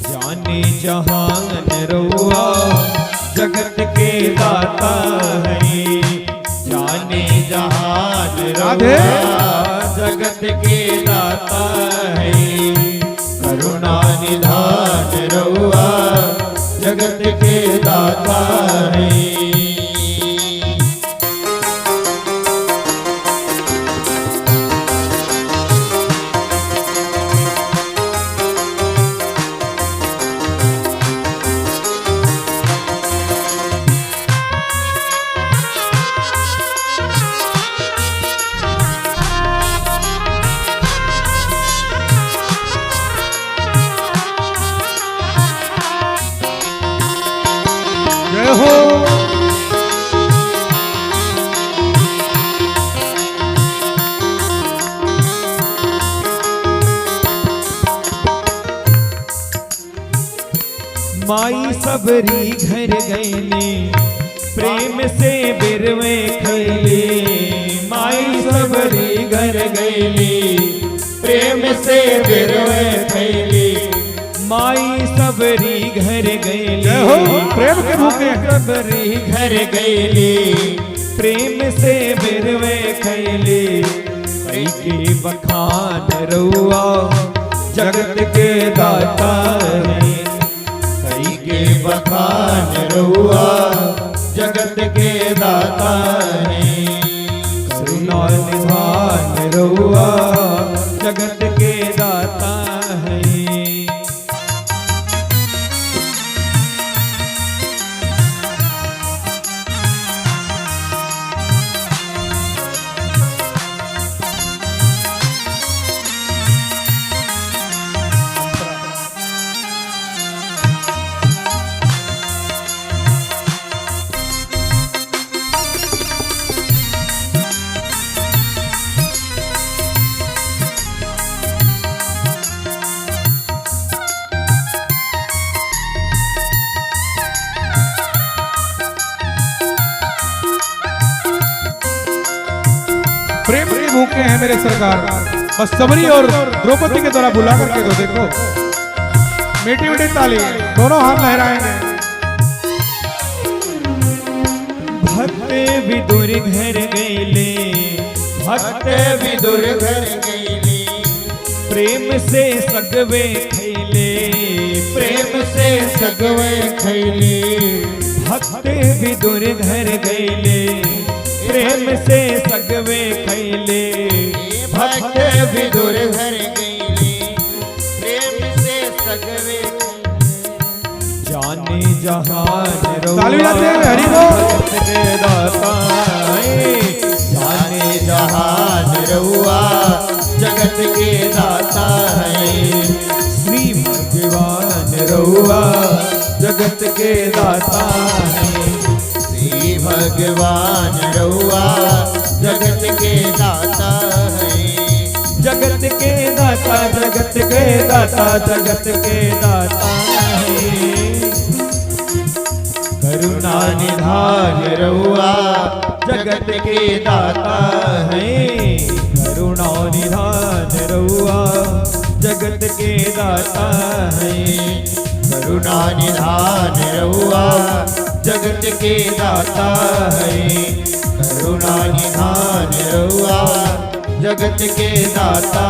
जाने जहान रउआ जगत के दाता है, जाने जहान रउआ जगत के दाता है, करुणा निधान रउआ जगत के दाता है। जय हो। माई सबरी घर गईली, प्रेम से बिरवे खैली, माई सबरी घर गईली, प्रेम से बिरवे खैली, माई सबरी घर गईली, जय हो, प्रेम के भूखे। सबरी घर गईली, प्रेम से बिरवे खैली, कई के बखान रउआ जगत के दाता है, कई के बखान रउआ जगत के दाता है, करुणा निधान रउआ जगत के दाता है। के हैं मेरे सरकार। बस सबरी और द्रौपदी के द्वारा बुला करके तो देखो, मीठी मीठी ताली, दोनों हाथ लहराएंगे। भक्त विदुर घर गईले, भक्त विदुर घर गईली, प्रेम से सगवे खैले, प्रेम से सगवे खैली। भक्त विदुर घर गईले, प्रेम से सगवे खैले। भक्त विदुर घर गईली, प्रेम से सगवे जाने जहान ताली बजाते हैं, हरि बोल। के दाता जाने जहान रहुआ जगत के दाता है। श्री भगवान रहुआ जगत के दाता है। श्री भगवान रहुआ जगत के दाता है। जगत के दाता, जगत के दाता, जगत के दाता है। करुणा निधान रहुआ जगत के दाता है। करुणा निधान रहुआ जगत के दाता है। करुणा निधान रहुआ जगत के दाता है। करुणा निधान रहुआ जगत के दाता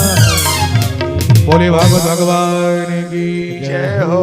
है। बोले भागवत भगवान की जय हो।